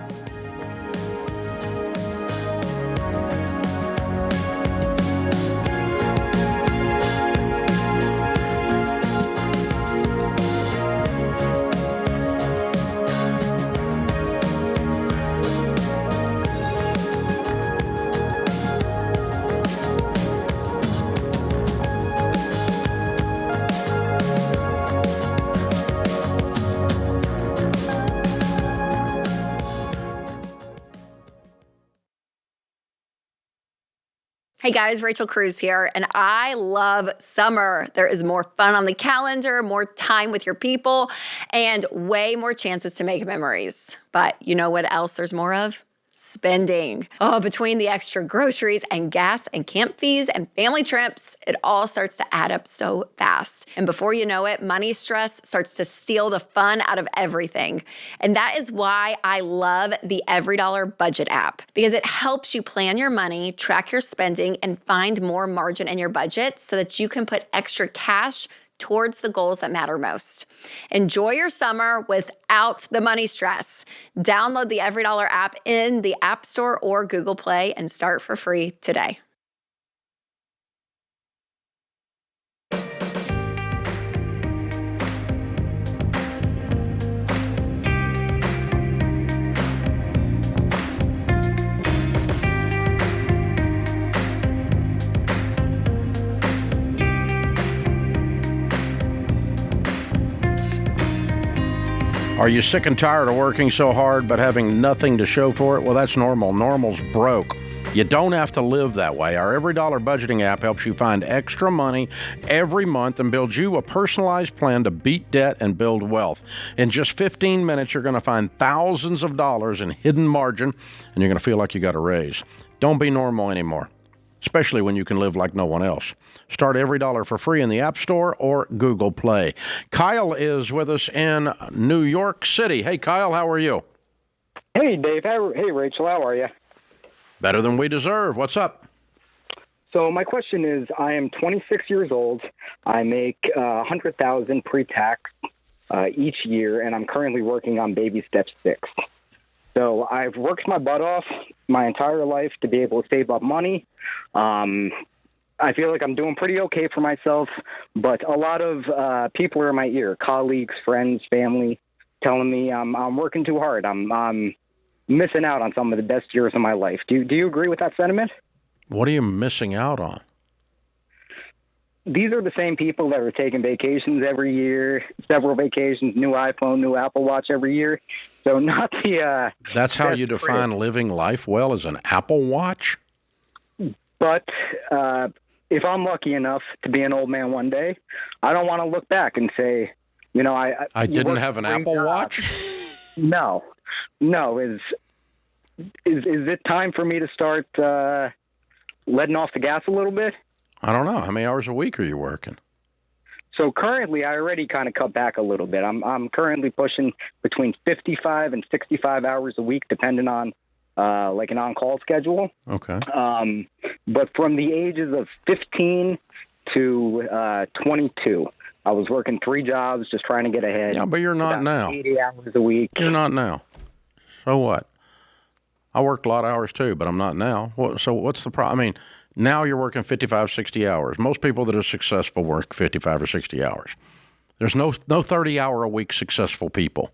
Hey guys, Rachel Cruze here, and I love summer. There is more fun on the calendar, more time with your people, and way more chances to make memories. But you know what else there's more of? Spending. Oh, between the extra groceries and gas and camp fees and family trips, it all starts to add up so fast. And before you know it, money stress starts to steal the fun out of everything. And that is why I love the EveryDollar Budget app, because it helps you plan your money, track your spending, and find more margin in your budget so that you can put extra cash towards the goals that matter most. Enjoy your summer without the money stress. Download the EveryDollar app in the App Store or Google Play and start for free today. Are you sick and tired of working so hard but having nothing to show for it? Well, that's normal. Normal's broke. You don't have to live that way. Our EveryDollar budgeting app helps you find extra money every month and build you a personalized plan to beat debt and build wealth. In just 15 minutes, you're going to find thousands of dollars in hidden margin, and you're going to feel like you got a raise. Don't be normal anymore, especially when you can live like no one else. Start EveryDollar for free in the App Store or Google Play. Kyle is with us in New York City. Hey, Kyle, how are you? Hey, Dave. Hey, Rachel. How are you? Better than we deserve. What's up? So my question is, I am 26 years old. I make $100,000 pre-tax each year, and I'm currently working on baby step 6. So I've worked my butt off my entire life to be able to save up money. I feel like I'm doing pretty okay for myself, but a lot of people are in my ear, colleagues, friends, family, telling me I'm working too hard. I'm missing out on some of the best years of my life. Do you agree with that sentiment? What are you missing out on? These are the same people that are taking vacations every year, several vacations, new iPhone, new Apple Watch every year. So not the... That's how you define living life well, as an Apple Watch? But if I'm lucky enough to be an old man one day, I don't want to look back and say, you know, I didn't have an Apple Watch? No. Is it time for me to start letting off the gas a little bit? I don't know. How many hours a week are you working? So currently, I already kind of cut back a little bit. I'm currently pushing between 55 and 65 hours a week, depending on like an on-call schedule. Okay. But from the ages of 15 to 22, I was working 3 jobs, just trying to get ahead. Yeah, but you're not now. 80 hours a week. You're not now. So what? I worked a lot of hours too, but I'm not now. So what's the problem? I mean, now you're working 55, 60 hours. Most people that are successful work 55 or 60 hours. There's no 30-hour-a-week successful people.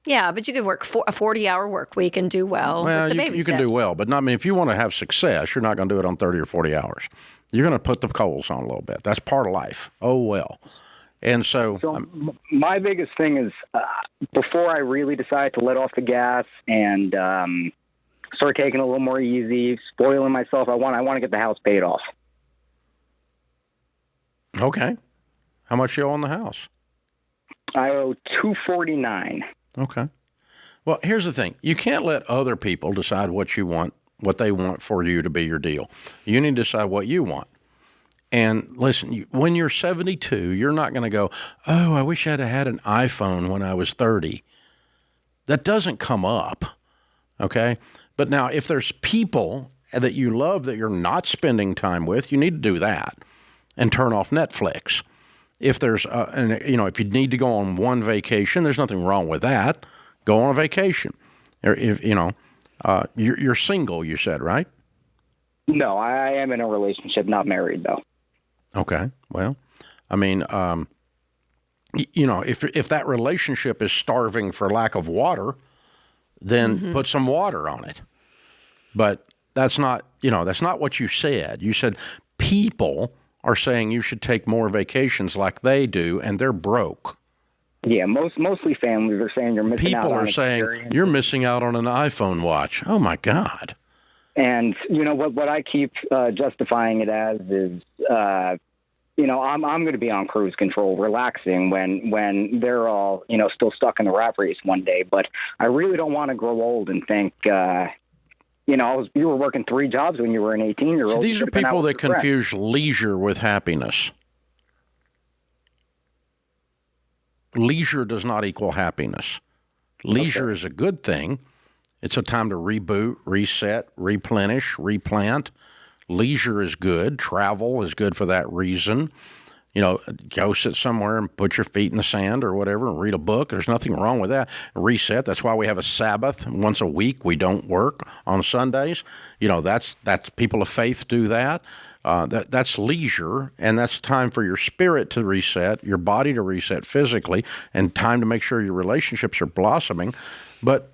Yeah, but you could work a 40-hour work week and do well with the baby you can steps. do well, but not, I mean, if you want to have success, you're not going to do it on 30 or 40 hours. You're going to put the coals on a little bit. That's part of life. Oh, well. And so my biggest thing is before I really decide to let off the gas and start taking it a little more easy, spoiling myself, I want to get the house paid off. Okay. How much you owe on the house? I owe $249. Okay. Well, here's the thing. You can't let other people decide what you want, what they want for you to be your deal. You need to decide what you want. And listen, when you're 72, you're not going to go, oh, I wish I'd have had an iPhone when I was 30. That doesn't come up, okay? But now if there's people that you love that you're not spending time with, you need to do that and turn off Netflix. If there's, if you need to go on one vacation, there's nothing wrong with that. Go on a vacation. Or if, you're single, you said, right? No, I am in a relationship, not married, though. Okay. Well, I mean, if that relationship is starving for lack of water, then put some water on it. But that's not what you said. You said people are saying you should take more vacations like they do, and they're broke. Yeah, mostly families are saying you're missing out on People are saying you're missing out on an iPhone watch. Oh, my God. And, what I keep justifying it as is, I'm going to be on cruise control, relaxing when they're all, still stuck in the rat race one day. But I really don't want to grow old and think, you were working 3 jobs when you were an 18-year-old. So these are people that confuse leisure with happiness. Leisure does not equal happiness. Leisure is a good thing. It's a time to reboot, reset, replenish, replant. Leisure is good. Travel is good for that reason. Go sit somewhere and put your feet in the sand or whatever and read a book. There's nothing wrong with that. Reset. That's why we have a Sabbath. Once a week, we don't work on Sundays. That's people of faith do that. That's leisure, and that's time for your spirit to reset, your body to reset physically, and time to make sure your relationships are blossoming. But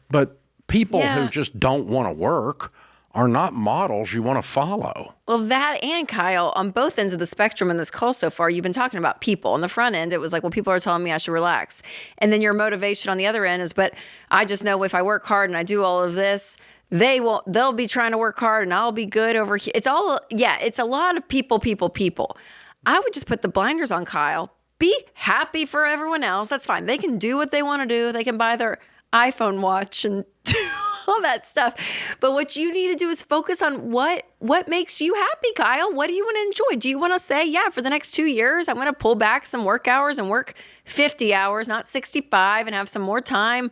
people who just don't want to work are not models you want to follow. Well, that and Kyle, on both ends of the spectrum in this call so far, you've been talking about people. On the front end, it was like, well, people are telling me I should relax. And then your motivation on the other end is, but I just know if I work hard and I do all of this, they'll be trying to work hard and I'll be good over here. It's a lot of people. I would just put the blinders on, Kyle. Be happy for everyone else. That's fine. They can do what they want to do. They can buy their iPhone watch and do all that stuff. But what you need to do is focus on what makes you happy, Kyle. What do you want to enjoy? Do you want to say, for the next 2 years, I'm going to pull back some work hours and work 50 hours, not 65, and have some more time,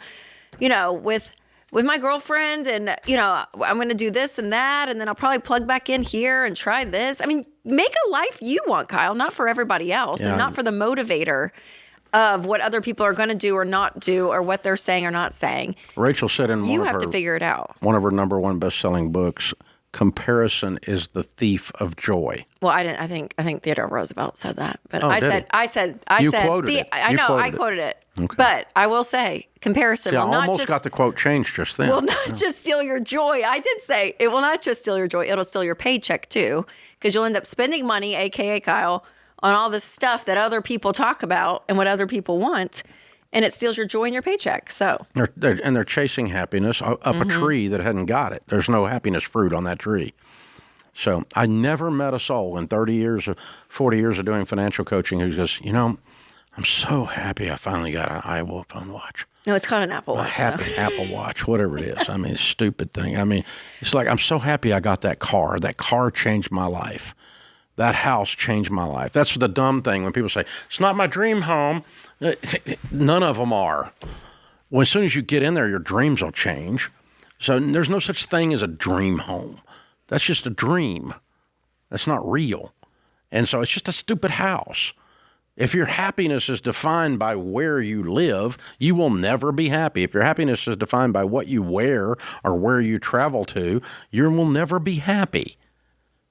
with my girlfriend, and, I'm going to do this and that, and then I'll probably plug back in here and try this. I mean, make a life you want, Kyle, not for everybody else, and not for the motivator of what other people are going to do or not do, or what they're saying or not saying. Rachel said in you have to figure it out. One of her number one best-selling books, comparison is the thief of joy. Well, I think Theodore Roosevelt said that, but I quoted it. Okay. But I will say, comparison will not almost got the quote changed just then. Will not just steal your joy. I did say it will not just steal your joy; it'll steal your paycheck too, because you'll end up spending money, aka Kyle, on all this stuff that other people talk about and what other people want, and it steals your joy and your paycheck. So they're chasing happiness up a tree that hadn't got it. There's no happiness fruit on that tree. So I never met a soul in 40 years of doing financial coaching who goes, I'm so happy I finally got an iPhone watch. No, it's called an Apple Watch. A happy Apple Watch, whatever it is. I mean, stupid thing. I mean, it's like, I'm so happy I got that car. That car changed my life. That house changed my life. That's the dumb thing when people say, it's not my dream home. None of them are. Well, as soon as you get in there, your dreams will change. So there's no such thing as a dream home. That's just a dream. That's not real. And so it's just a stupid house. If your happiness is defined by where you live, you will never be happy. If your happiness is defined by what you wear or where you travel to, you will never be happy.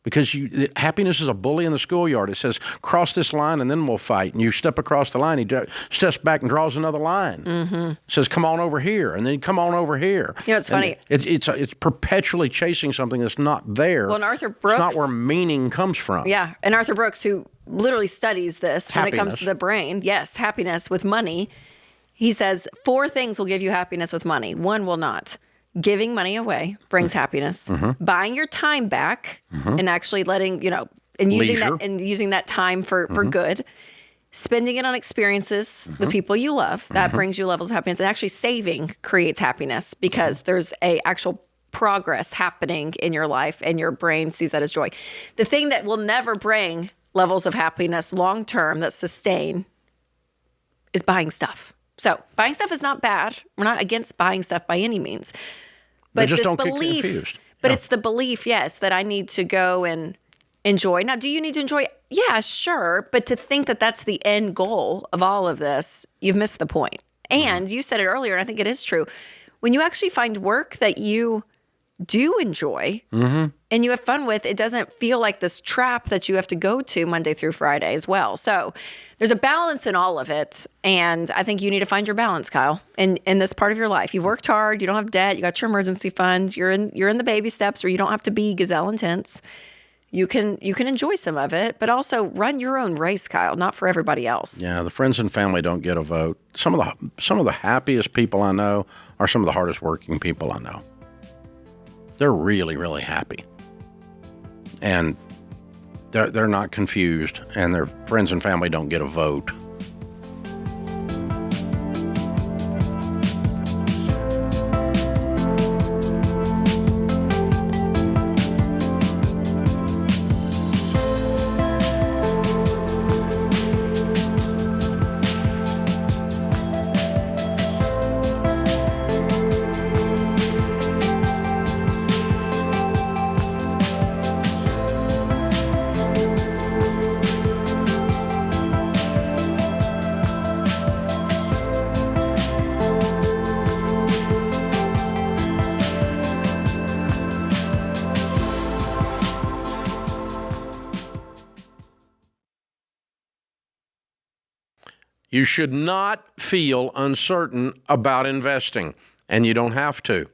Because happiness is a bully in the schoolyard. It says, cross this line and then we'll fight. And you step across the line, he steps back and draws another line. It says, come on over here. And then come on over here. It's funny. It's perpetually chasing something that's not there. Well, and Arthur Brooks. It's not where meaning comes from. Yeah. And Arthur Brooks, who literally studies this when it comes to the brain. Yes, happiness with money. He says 4 things will give you happiness with money. 1 will not. Giving money away brings happiness. Buying your time back and actually letting, and using that time for good. Spending it on experiences with people you love. That brings you levels of happiness. And actually saving creates happiness because there's a actual progress happening in your life and your brain sees that as joy. The thing that will never bring levels of happiness long-term that sustain is buying stuff. So buying stuff is not bad. We're not against buying stuff by any means. But just this don't get belief, confused. but it's the belief, yes, that I need to go and enjoy. Now, do you need to enjoy? Yeah, sure. But to think that that's the end goal of all of this, you've missed the point. And you said it earlier, and I think it is true. When you actually find work that you do enjoy and you have fun with, it doesn't feel like this trap that you have to go to Monday through Friday as well. So there's a balance in all of it. And I think you need to find your balance, Kyle, in this part of your life. You've worked hard. You don't have debt. You got your emergency fund. You're in the baby steps where you don't have to be gazelle intense. You can enjoy some of it, but also run your own race, Kyle, not for everybody else. Yeah, the friends and family don't get a vote. Some of the happiest people I know are some of the hardest working people I know. They're really, really happy. And they're not confused, and their friends and family don't get a vote. You should not feel uncertain about investing, and you don't have to.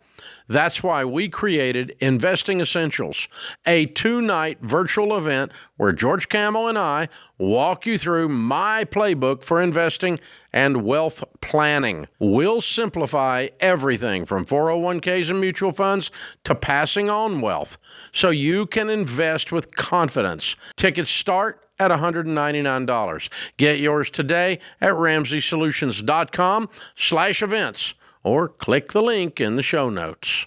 That's why we created Investing Essentials, a 2-night virtual event where George Camel and I walk you through my playbook for investing and wealth planning. We'll simplify everything from 401ks and mutual funds to passing on wealth so you can invest with confidence. Tickets start at $199. Get yours today at RamseySolutions.com/events or click the link in the show notes.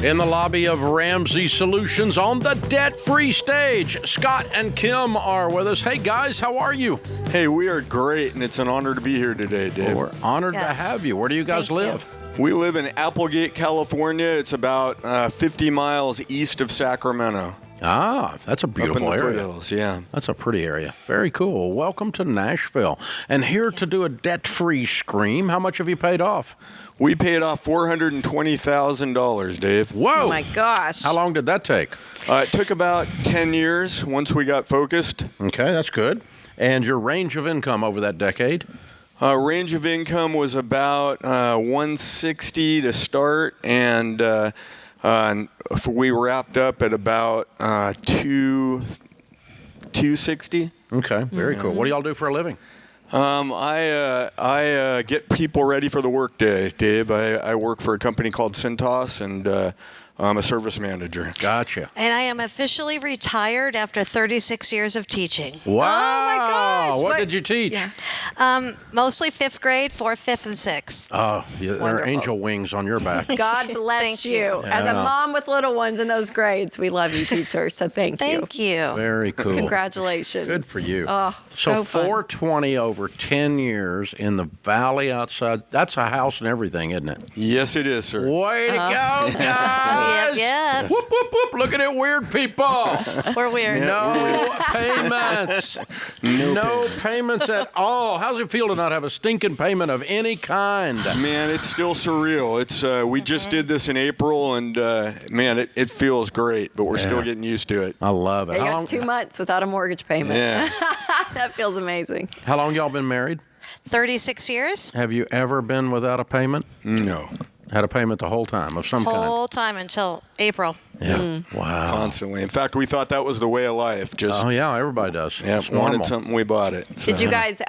In the lobby of Ramsey Solutions on the debt-free stage, Scott and Kim are with us. Hey, guys, how are you? Hey, we are great, and it's an honor to be here today, Dave. Well, we're honored to have you. Where do you guys live? We live in Applegate, California. It's about 50 miles east of Sacramento. Ah, that's a beautiful Up in the area. foothills, yeah. That's a pretty area. Very cool. Welcome to Nashville. And here to do a debt-free scream, how much have you paid off? We paid off $420,000, Dave. Whoa! Oh my gosh. How long did that take? It took about 10 years once we got focused. Okay, that's good. And your range of income over that decade? Range of income was about 160 to start, and we wrapped up at about 260. Okay, very cool. What do y'all do for a living? I get people ready for the workday, Dave. I work for a company called Cintas, and I'm a service manager. Gotcha. And I am officially retired after 36 years of teaching. Wow. Oh, my gosh. What did you teach? Yeah. Mostly 5th grade, 4th, 5th, and 6th. Oh, there are angel wings on your back. God bless you. As a mom with little ones in those grades, we love you, teachers. So thank you. Thank you. Very cool. Congratulations. Good for you. Oh, so fun. 420 over 10 years in the valley outside. That's a house and everything, isn't it? Yes, it is, sir. Way to go, guys. Yeah. Whoop, whoop, whoop. Look at it, weird people. We're weird. No payments. No payments at all. How's it feel to not have a stinking payment of any kind? Man, it's still surreal. It's we just did this in April, and man, it feels great, but we're still getting used to it. I love it. You got 2 months without a mortgage payment. Yeah. That feels amazing. How long y'all been married? 36 years. Have you ever been without a payment? No. Had a payment the whole time of some kind? Whole time until April. Yeah. Wow. Constantly. In fact, we thought that was the way of life. Just yeah, everybody does. Yeah, It's wanted normal. something, we bought it. Did you guys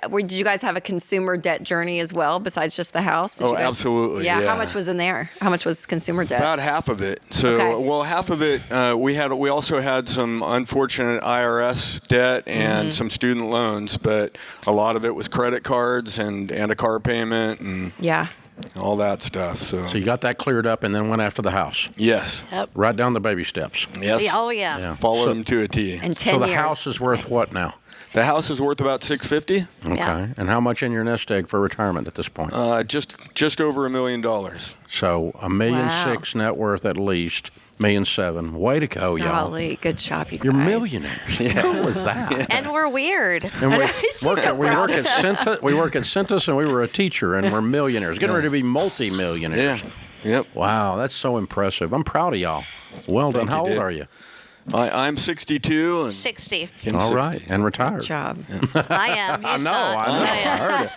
have a consumer debt journey as well besides just the house? Did you guys- absolutely. Yeah. How much was in there? How much was consumer debt? About half of it. So, Okay. well, half of it we also had some unfortunate IRS debt and some student loans, but a lot of it was credit cards and a car payment and Yeah. all that stuff. So you got that cleared up and then went after the house. Yes. Yep. Right down the baby steps. Yes. Oh, yeah. Followed them to a T. And 10 So the years. house is worth what now? The house is worth about $650. Okay. Yeah. And how much in your nest egg for retirement at this point? Just over $1 million. So $1.6 million net worth at least. $1.7 million. Way to go, y'all. Golly, good job, you guys. You're millionaires. How was that? And we're weird. And we She's so work proud. at Cintas. We work at Cintas, and we were a teacher, and we're millionaires. Getting ready to be multi-millionaires. Yeah. Yep. Wow, that's so impressive. I'm proud of y'all. Well done. Thank you, How old Dave. are you? I'm 62. And 60. Kim's All 60. right, and retired. Good job. I am. He's I know. not. I heard it.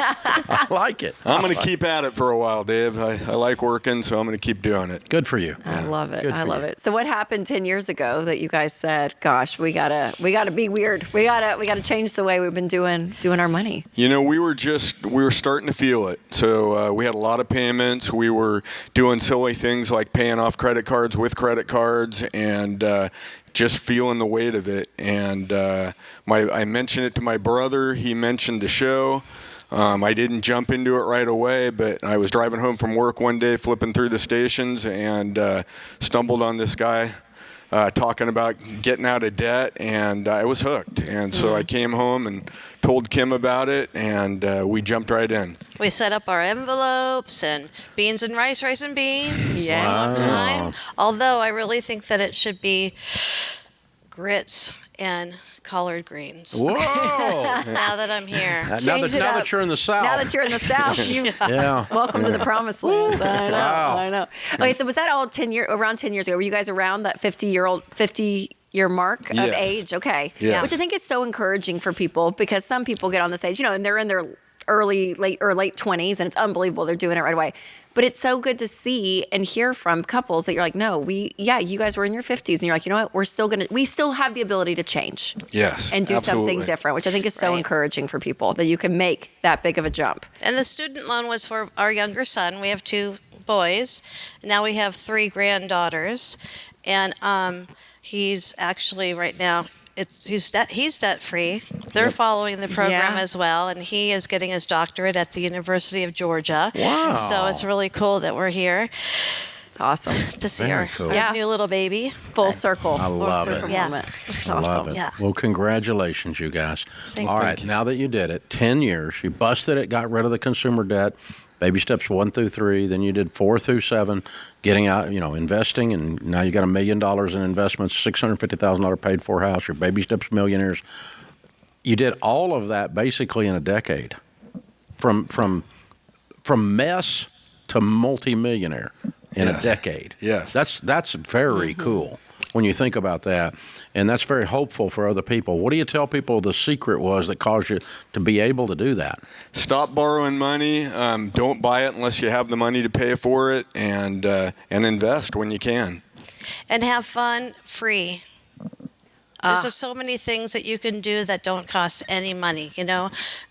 I like it. I'm going to keep at it for a while, Dave. I like working, so I'm going to keep doing it. Good for you. I love it. Good I for love you. it. So what happened 10 years ago that you guys said, gosh, we gotta be weird. We gotta change the way we've been doing our money. You know, we were starting to feel it. So we had a lot of payments. We were doing silly things like paying off credit cards with credit cards and just feeling the weight of it. And I mentioned it to my brother. He mentioned the show. I didn't jump into it right away, but I was driving home from work one day, flipping through the stations, and stumbled on this guy talking about getting out of debt, and I was hooked. And so I came home and told Kim about it, and we jumped right in. We set up our envelopes and beans and rice and beans. Yeah. One time. Although I really think that it should be grits and collard greens. Whoa! Now that I'm here. now Change it that up. you're in the South. Now that you're in the South, you Yeah. welcome to the promised land. I know. Wow. I know. Okay, so was that all around 10 years ago? Were you guys around that 50-year mark of Yes. age? Okay. Yes. Which I think is so encouraging for people because some people get on this age, and they're in their late 20s, and it's unbelievable they're doing it right away. But it's so good to see and hear from couples that you're like, no, you guys were in your 50s, and you're like, you know what, we still have the ability to change. Yes. And do absolutely. something different, which I think is so encouraging for people that you can make that big of a jump. And the student loan was for our younger son. We have 2 boys. Now we have 3 granddaughters. And he's actually right now, he's debt free. They're following the program as well, and he is getting his doctorate at the University of Georgia. Wow. So it's really cool that we're here It's awesome. to see Very our, cool. our new little baby. Full circle. I love Full circle it. moment. It's I awesome. love it. Yeah. Well, congratulations, you guys. Thank All you. right, now that you did it, 10 years, you busted it, got rid of the consumer debt, baby steps 1 through 3, then you did 4 through 7, getting out, investing, and now you got $1 million in investments, $650,000 paid for house, your baby steps millionaires. You did all of that basically in a decade, from mess to multimillionaire in a decade. Yes. That's very cool when you think about that. And that's very hopeful for other people. What do you tell people the secret was that caused you to be able to do that? Stop borrowing money. Don't buy it unless you have the money to pay for it, and invest when you can. And have fun free. There's just so many things that you can do that don't cost any money,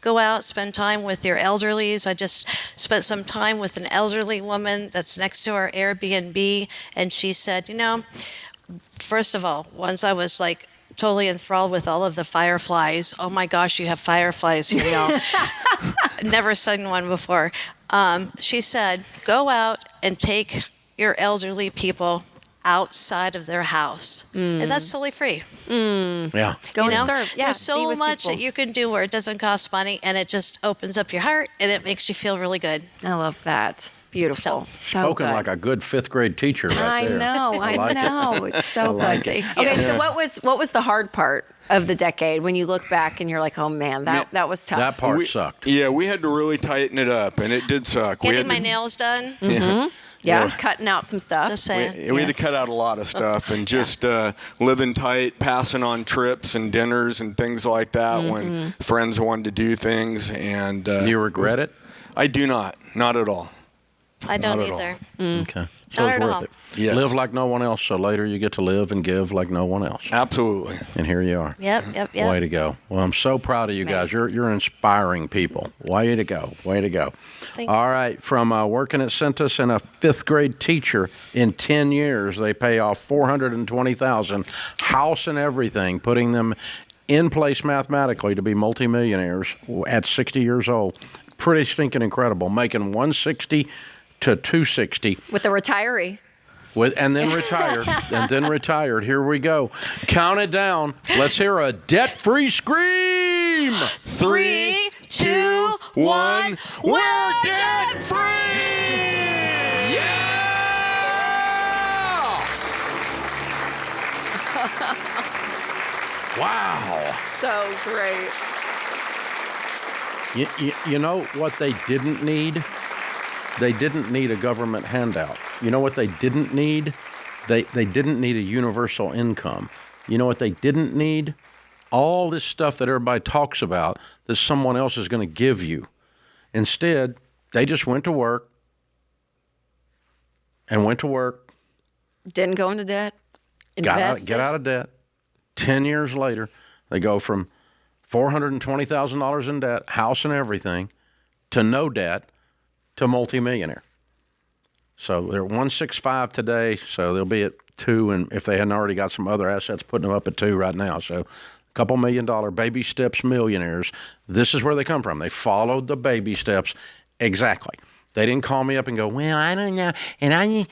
Go out, spend time with your elderlies. I just spent some time with an elderly woman that's next to our Airbnb, and she said, first of all, once I was like totally enthralled with all of the fireflies. Oh my gosh, you have fireflies here, y'all. Never seen one before. She said, go out and take your elderly people outside of their house. And that's totally free. Yeah. Go and serve. Yeah, There's be so with much people. that you can do where it doesn't cost money, and it just opens up your heart, and it makes you feel really good. I love that. Beautiful. So Spoken good. like a good 5th grade teacher right there. I like know. It's so I like good. it. Okay, so what was the hard part of the decade when you look back and you're like, oh man, that was tough. That part sucked. Yeah, we had to really tighten it up, and it did suck. Getting my nails done. Yeah, Yeah. cutting out some stuff. Just saying. We had to cut out a lot of stuff and just living tight, passing on trips and dinners and things like that when friends wanted to do things. And Do you regret it? I do not at all. I don't Not at all. either. Okay. So Not it's at worth all. it. Yes. Live like no one else, so later you get to live and give like no one else. Absolutely. And here you are. Yep. Way to go. Well, I'm so proud of you guys. You're inspiring people. Way to go. Way to go. Thank All right. From working at Cintas and a 5th grade teacher in 10 years, they pay off $420,000, house and everything, putting them in place mathematically to be multimillionaires at 60 years old. Pretty stinking incredible. Making $160 to 260. With a retiree. And then retired. Here we go. Count it down. Let's hear a debt-free scream. 3, 2, 1. We're debt-free! Wow. So great. You know what they didn't need? They didn't need a government handout. You know what they didn't need? They didn't need a universal income. You know what they didn't need? All this stuff that everybody talks about that someone else is going to give you. Instead, they just went to work. Didn't go into debt. Get out of debt. 10 years later, they go from $420,000 in debt, house and everything, to no debt, to multimillionaire. So they're 165 today, so they'll be at 2, and if they hadn't already got some other assets, putting them up at 2 right now. So a couple $1 million baby steps millionaires. This is where they come from. They followed the baby steps exactly. They didn't call me up and go, well, I don't know, and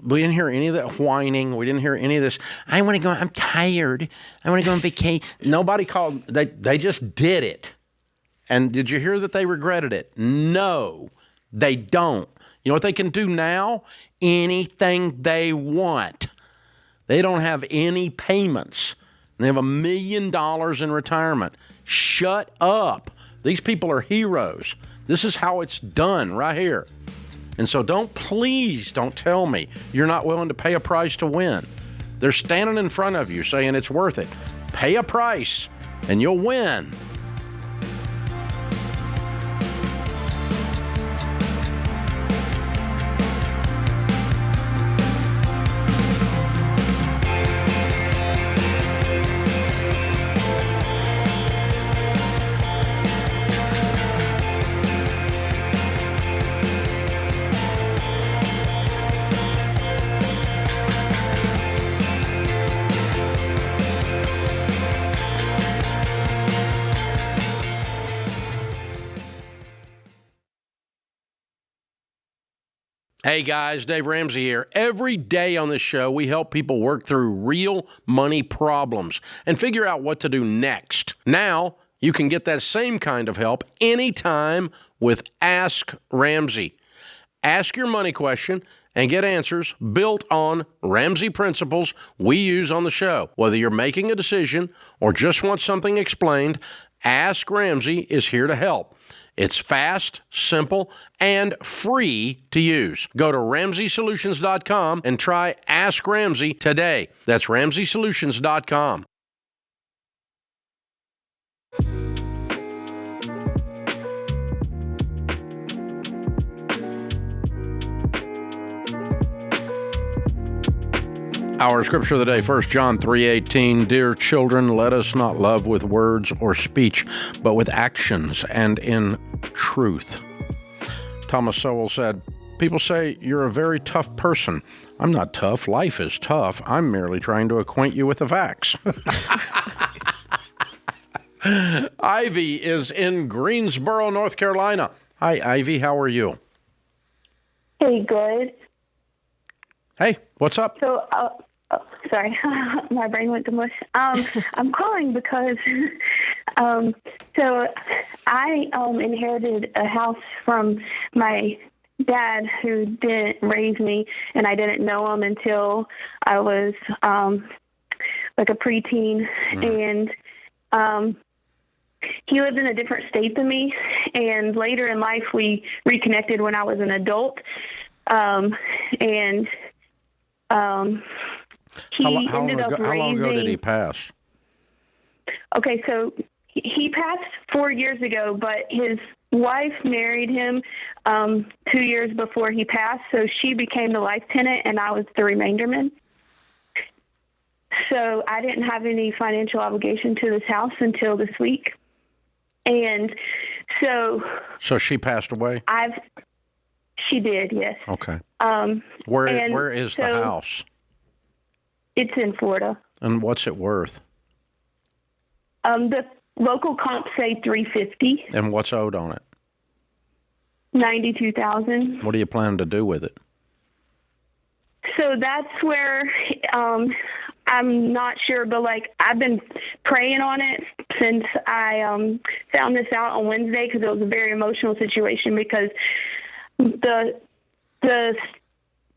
we didn't hear any of that whining. We didn't hear any of this. I want to go. I'm tired. I want to go on vacation. Nobody called. They just did it. And did you hear that they regretted it? No, they don't. You know what they can do now? Anything they want. They don't have any payments. They have $1 million in retirement. Shut up. These people are heroes. This is how it's done right here. And so please don't tell me you're not willing to pay a price to win. They're standing in front of you saying it's worth it. Pay a price and you'll win. Hey guys, Dave Ramsey here. Every day on this show, we help people work through real money problems and figure out what to do next. Now, you can get that same kind of help anytime with Ask Ramsey. Ask your money question and get answers built on Ramsey principles we use on the show. Whether you're making a decision or just want something explained, Ask Ramsey is here to help. It's fast, simple, and free to use. Go to RamseySolutions.com and try Ask Ramsey today. That's RamseySolutions.com. Our scripture of the day, 1 John 3:18. Dear children, let us not love with words or speech, but with actions and in truth. Thomas Sowell said, people say you're a very tough person. I'm not tough. Life is tough. I'm merely trying to acquaint you with the facts. Ivy is in Greensboro, North Carolina. Hi, Ivy. How are you? Hey, good. Hey, what's up? So, sorry, my brain went to mush. I'm calling because, so I inherited a house from my dad who didn't raise me, and I didn't know him until I was like a preteen, and he lived in a different state than me, and later in life we reconnected when I was an adult, and he ended up raising... How long ago did he pass? Okay, so he passed 4 years ago, but his wife married him 2 years before he passed, so she became the life tenant, and I was the remainderman. So I didn't have any financial obligation to this house until this week. And so... So she passed away? She did, yes. Okay. Where is the house? It's in Florida. And what's it worth? The local comps say $350. And what's owed on it? $92,000. What are you planning to do with it? So that's where I'm not sure, but like I've been praying on it since I found this out on Wednesday, because it was a very emotional situation, because the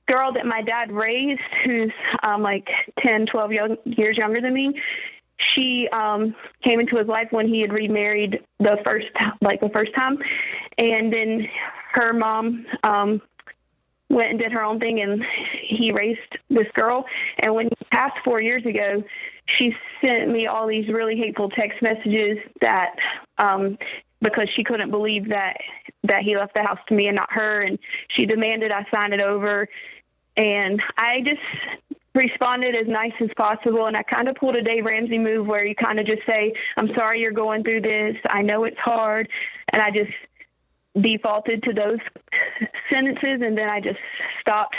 girl that my dad raised, who's like 10, 12 years younger than me, she came into his life when he had remarried the first time, and then her mom went and did her own thing, and he raised this girl. And when he passed 4 years ago, she sent me all these really hateful text messages that because she couldn't believe that he left the house to me and not her, and she demanded I sign it over. And I just responded as nice as possible, and I kind of pulled a Dave Ramsey move where you kind of just say, I'm sorry you're going through this. I know it's hard. And I just defaulted to those sentences, and then I just stopped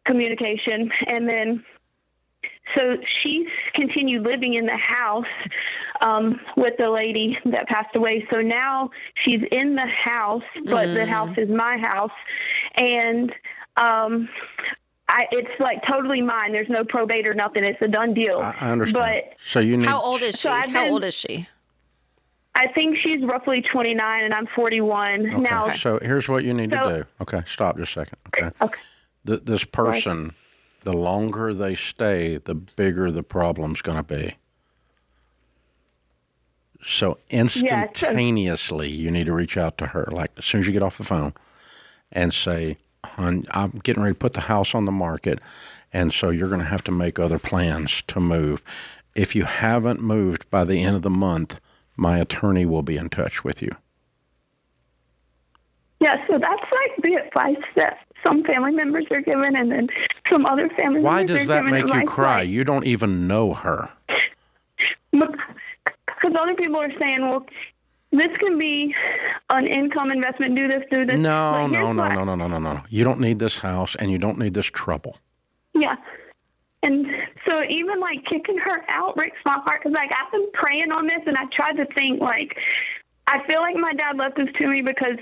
communication. And then so she's continued living in the house with the lady that passed away. So now she's in the house, but the house is my house. And it's like totally mine. There's no probate or nothing. It's a done deal. I understand. But so you need. How old is she? How old is she? I think she's roughly 29, and I'm 41 Okay. now. So here's what you need to do. Okay, stop just a second. Okay. This person, the longer they stay, the bigger the problem's going to be. So instantaneously, you need to reach out to her, like as soon as you get off the phone, and say, "Hon, I'm getting ready to put the house on the market, and so you're going to have to make other plans to move. If you haven't moved by the end of the month, my attorney will be in touch with you." Yeah, so that's like the advice that some family members are given, and then some other family Why members does are that given make you advice cry? like, You don't even know her. because other people are saying, well, this can be an income investment, do this. No. But You don't need this house, and you don't need this trouble. yeah. And so even like kicking her out breaks my heart, because like I've been praying on this, and I tried to think like, I feel like my dad left this to me because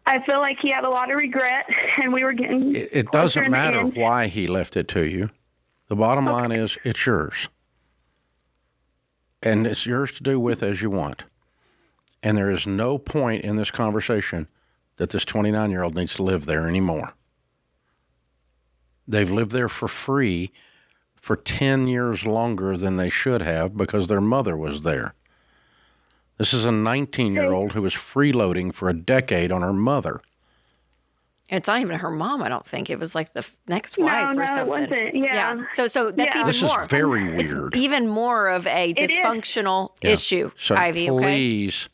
I feel like he had a lot of regret, and we were getting It doesn't matter why he left it to you. The bottom line is it's yours. And it's yours to do with as you want. And there is no point in this conversation that this 29-year-old needs to live there anymore. They've lived there for free for 10 years longer than they should have because their mother was there. This is a 19-year-old who was freeloading for a decade on her mother. It's not even her mom, I don't think. It was like the next wife or something. No, it wasn't. Yeah. So that's even this more. Is very weird. It's even more of a dysfunctional issue, So Ivy, please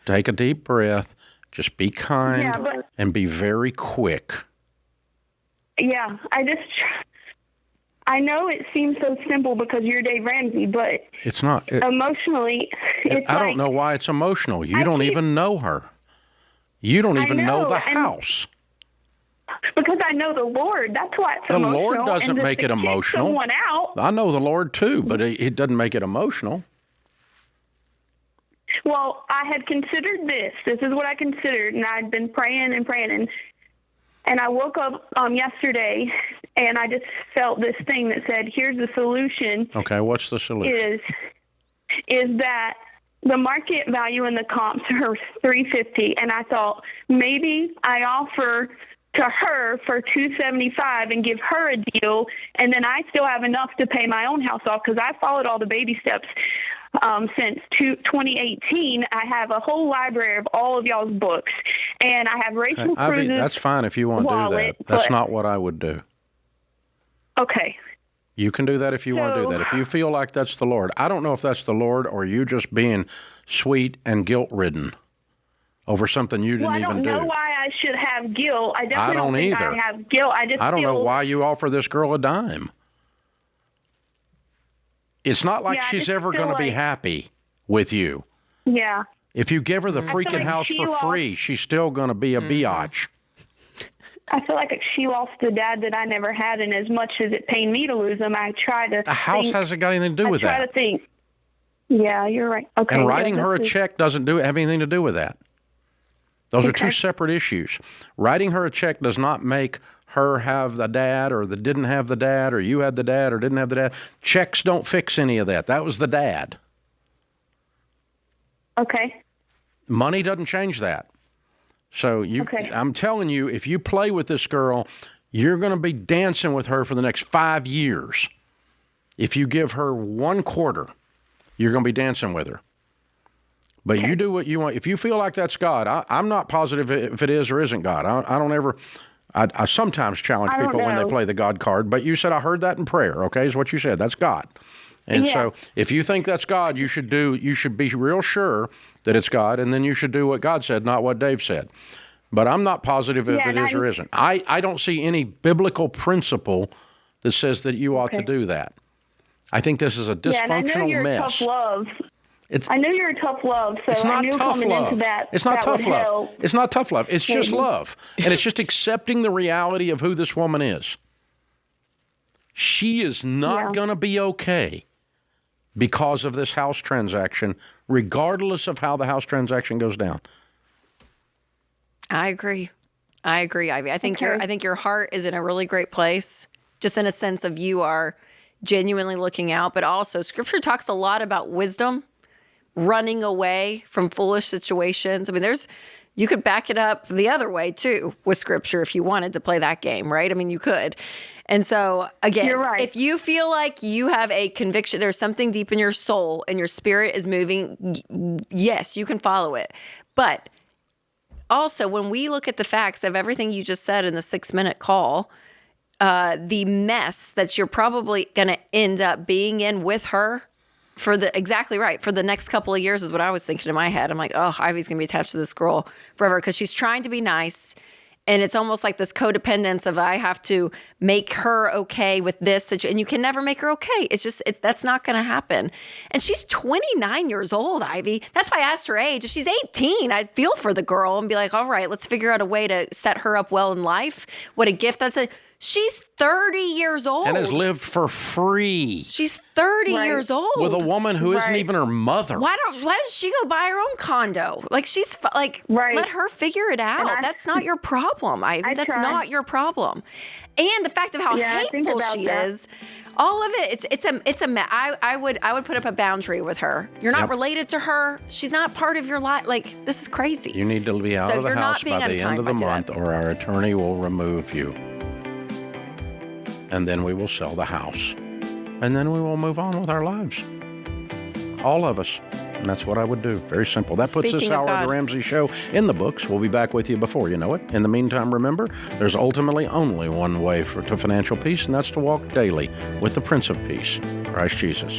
take a deep breath, just be kind, and be very quick. Yeah, I know it seems so simple because you're Dave Ramsey, but it's not. Emotionally, it's I don't know why it's emotional. You don't even know her. You don't even know the house. Because I know the Lord. That's why it's the emotional. The Lord doesn't make it emotional. Someone out. I know the Lord too, but it doesn't make it emotional. Well, I had considered this. This is what I considered, and I'd been praying and praying, and I woke up yesterday, and I just felt this thing that said, "Here's the solution." Okay, what's the solution? Is that the market value in the comps are $350, and I thought maybe I offer to her for $275 and give her a deal, and then I still have enough to pay my own house off because I followed all the baby steps. Since 2018, I have a whole library of all of y'all's books, and I have Rachel Cruze's that's fine if you want to do that. That's not what I would do. Okay. You can do that if you want to do that. If you feel like that's the Lord. I don't know if that's the Lord or you just being sweet and guilt-ridden over something you didn't even do. I don't know why I should have guilt. I definitely don't think either. I have guilt. I don't know why you offer this girl a dime. It's not like she's ever going to be happy with you. Yeah. If you give her the freaking house for free, she's still going to be a biatch. I feel like she lost the dad that I never had, and as much as it pained me to lose him, I try to The house hasn't got anything to do with that. I try to think. Yeah, you're right. Okay. And writing her a check doesn't have anything to do with that. Those are two separate issues. Writing her a check does not make her have the dad or didn't have the dad or you had the dad or didn't have the dad. Checks don't fix any of that. That was the dad. Okay. Money doesn't change that. So I'm telling you, if you play with this girl, you're going to be dancing with her for the next 5 years. If you give her 1 quarter, you're going to be dancing with her. But you do what you want. If you feel like that's God, I'm not positive if it is or isn't God. I don't ever, I sometimes challenge people when they play the God card, but you said, I heard that in prayer, okay, is what you said. That's God. And so if you think that's God, you should be real sure that it's God, and then you should do what God said, not what Dave said. But I'm not positive if it is or isn't. I don't see any biblical principle that says that you ought to do that. I think this is a dysfunctional mess. Tough love. I know you're a tough love, so I knew coming into that. It's not tough love. It's not tough love. It's just love. And it's just accepting the reality of who this woman is. She is not going to be okay because of this house transaction, regardless of how the house transaction goes down. I agree, Ivy. I think your heart is in a really great place, just in a sense of you are genuinely looking out, but also Scripture talks a lot about wisdom, running away from foolish situations. I mean, you could back it up the other way too with Scripture if you wanted to play that game, right? I mean, you could. And so, again, You're right. If you feel like you have a conviction, there's something deep in your soul and your spirit is moving, yes, you can follow it. But also, when we look at the facts of everything you just said in the 6-minute call, the mess that you're probably going to end up being in with her for the next couple of years is what I was thinking in my head. I'm like, oh, Ivy's going to be attached to this girl forever because she's trying to be nice. And it's almost like this codependence of I have to make her okay with this situation. And you can never make her okay. That's not going to happen. And she's 29 years old, Ivy. That's why I asked her age. If she's 18, I'd feel for the girl and be like, all right, let's figure out a way to set her up well in life. What a gift. She's 30 years old. And has lived for free. She's 30 years old. With a woman who isn't even her mother. Why doesn't she go buy her own condo? Let her figure it out. That's not your problem, Ivy. That's not your problem. And the fact of how hateful she is, all of it, it's a mess. I would put up a boundary with her. You're not related to her. She's not part of your life. Like, this is crazy. You need to be out of the house by the end of the month or our attorney will remove you. And then we will sell the house. And then we will move on with our lives. All of us. And that's what I would do. Very simple. That puts this hour of the Ramsey Show in the books. We'll be back with you before you know it. In the meantime, remember, there's ultimately only one way to financial peace, and that's to walk daily with the Prince of Peace, Christ Jesus.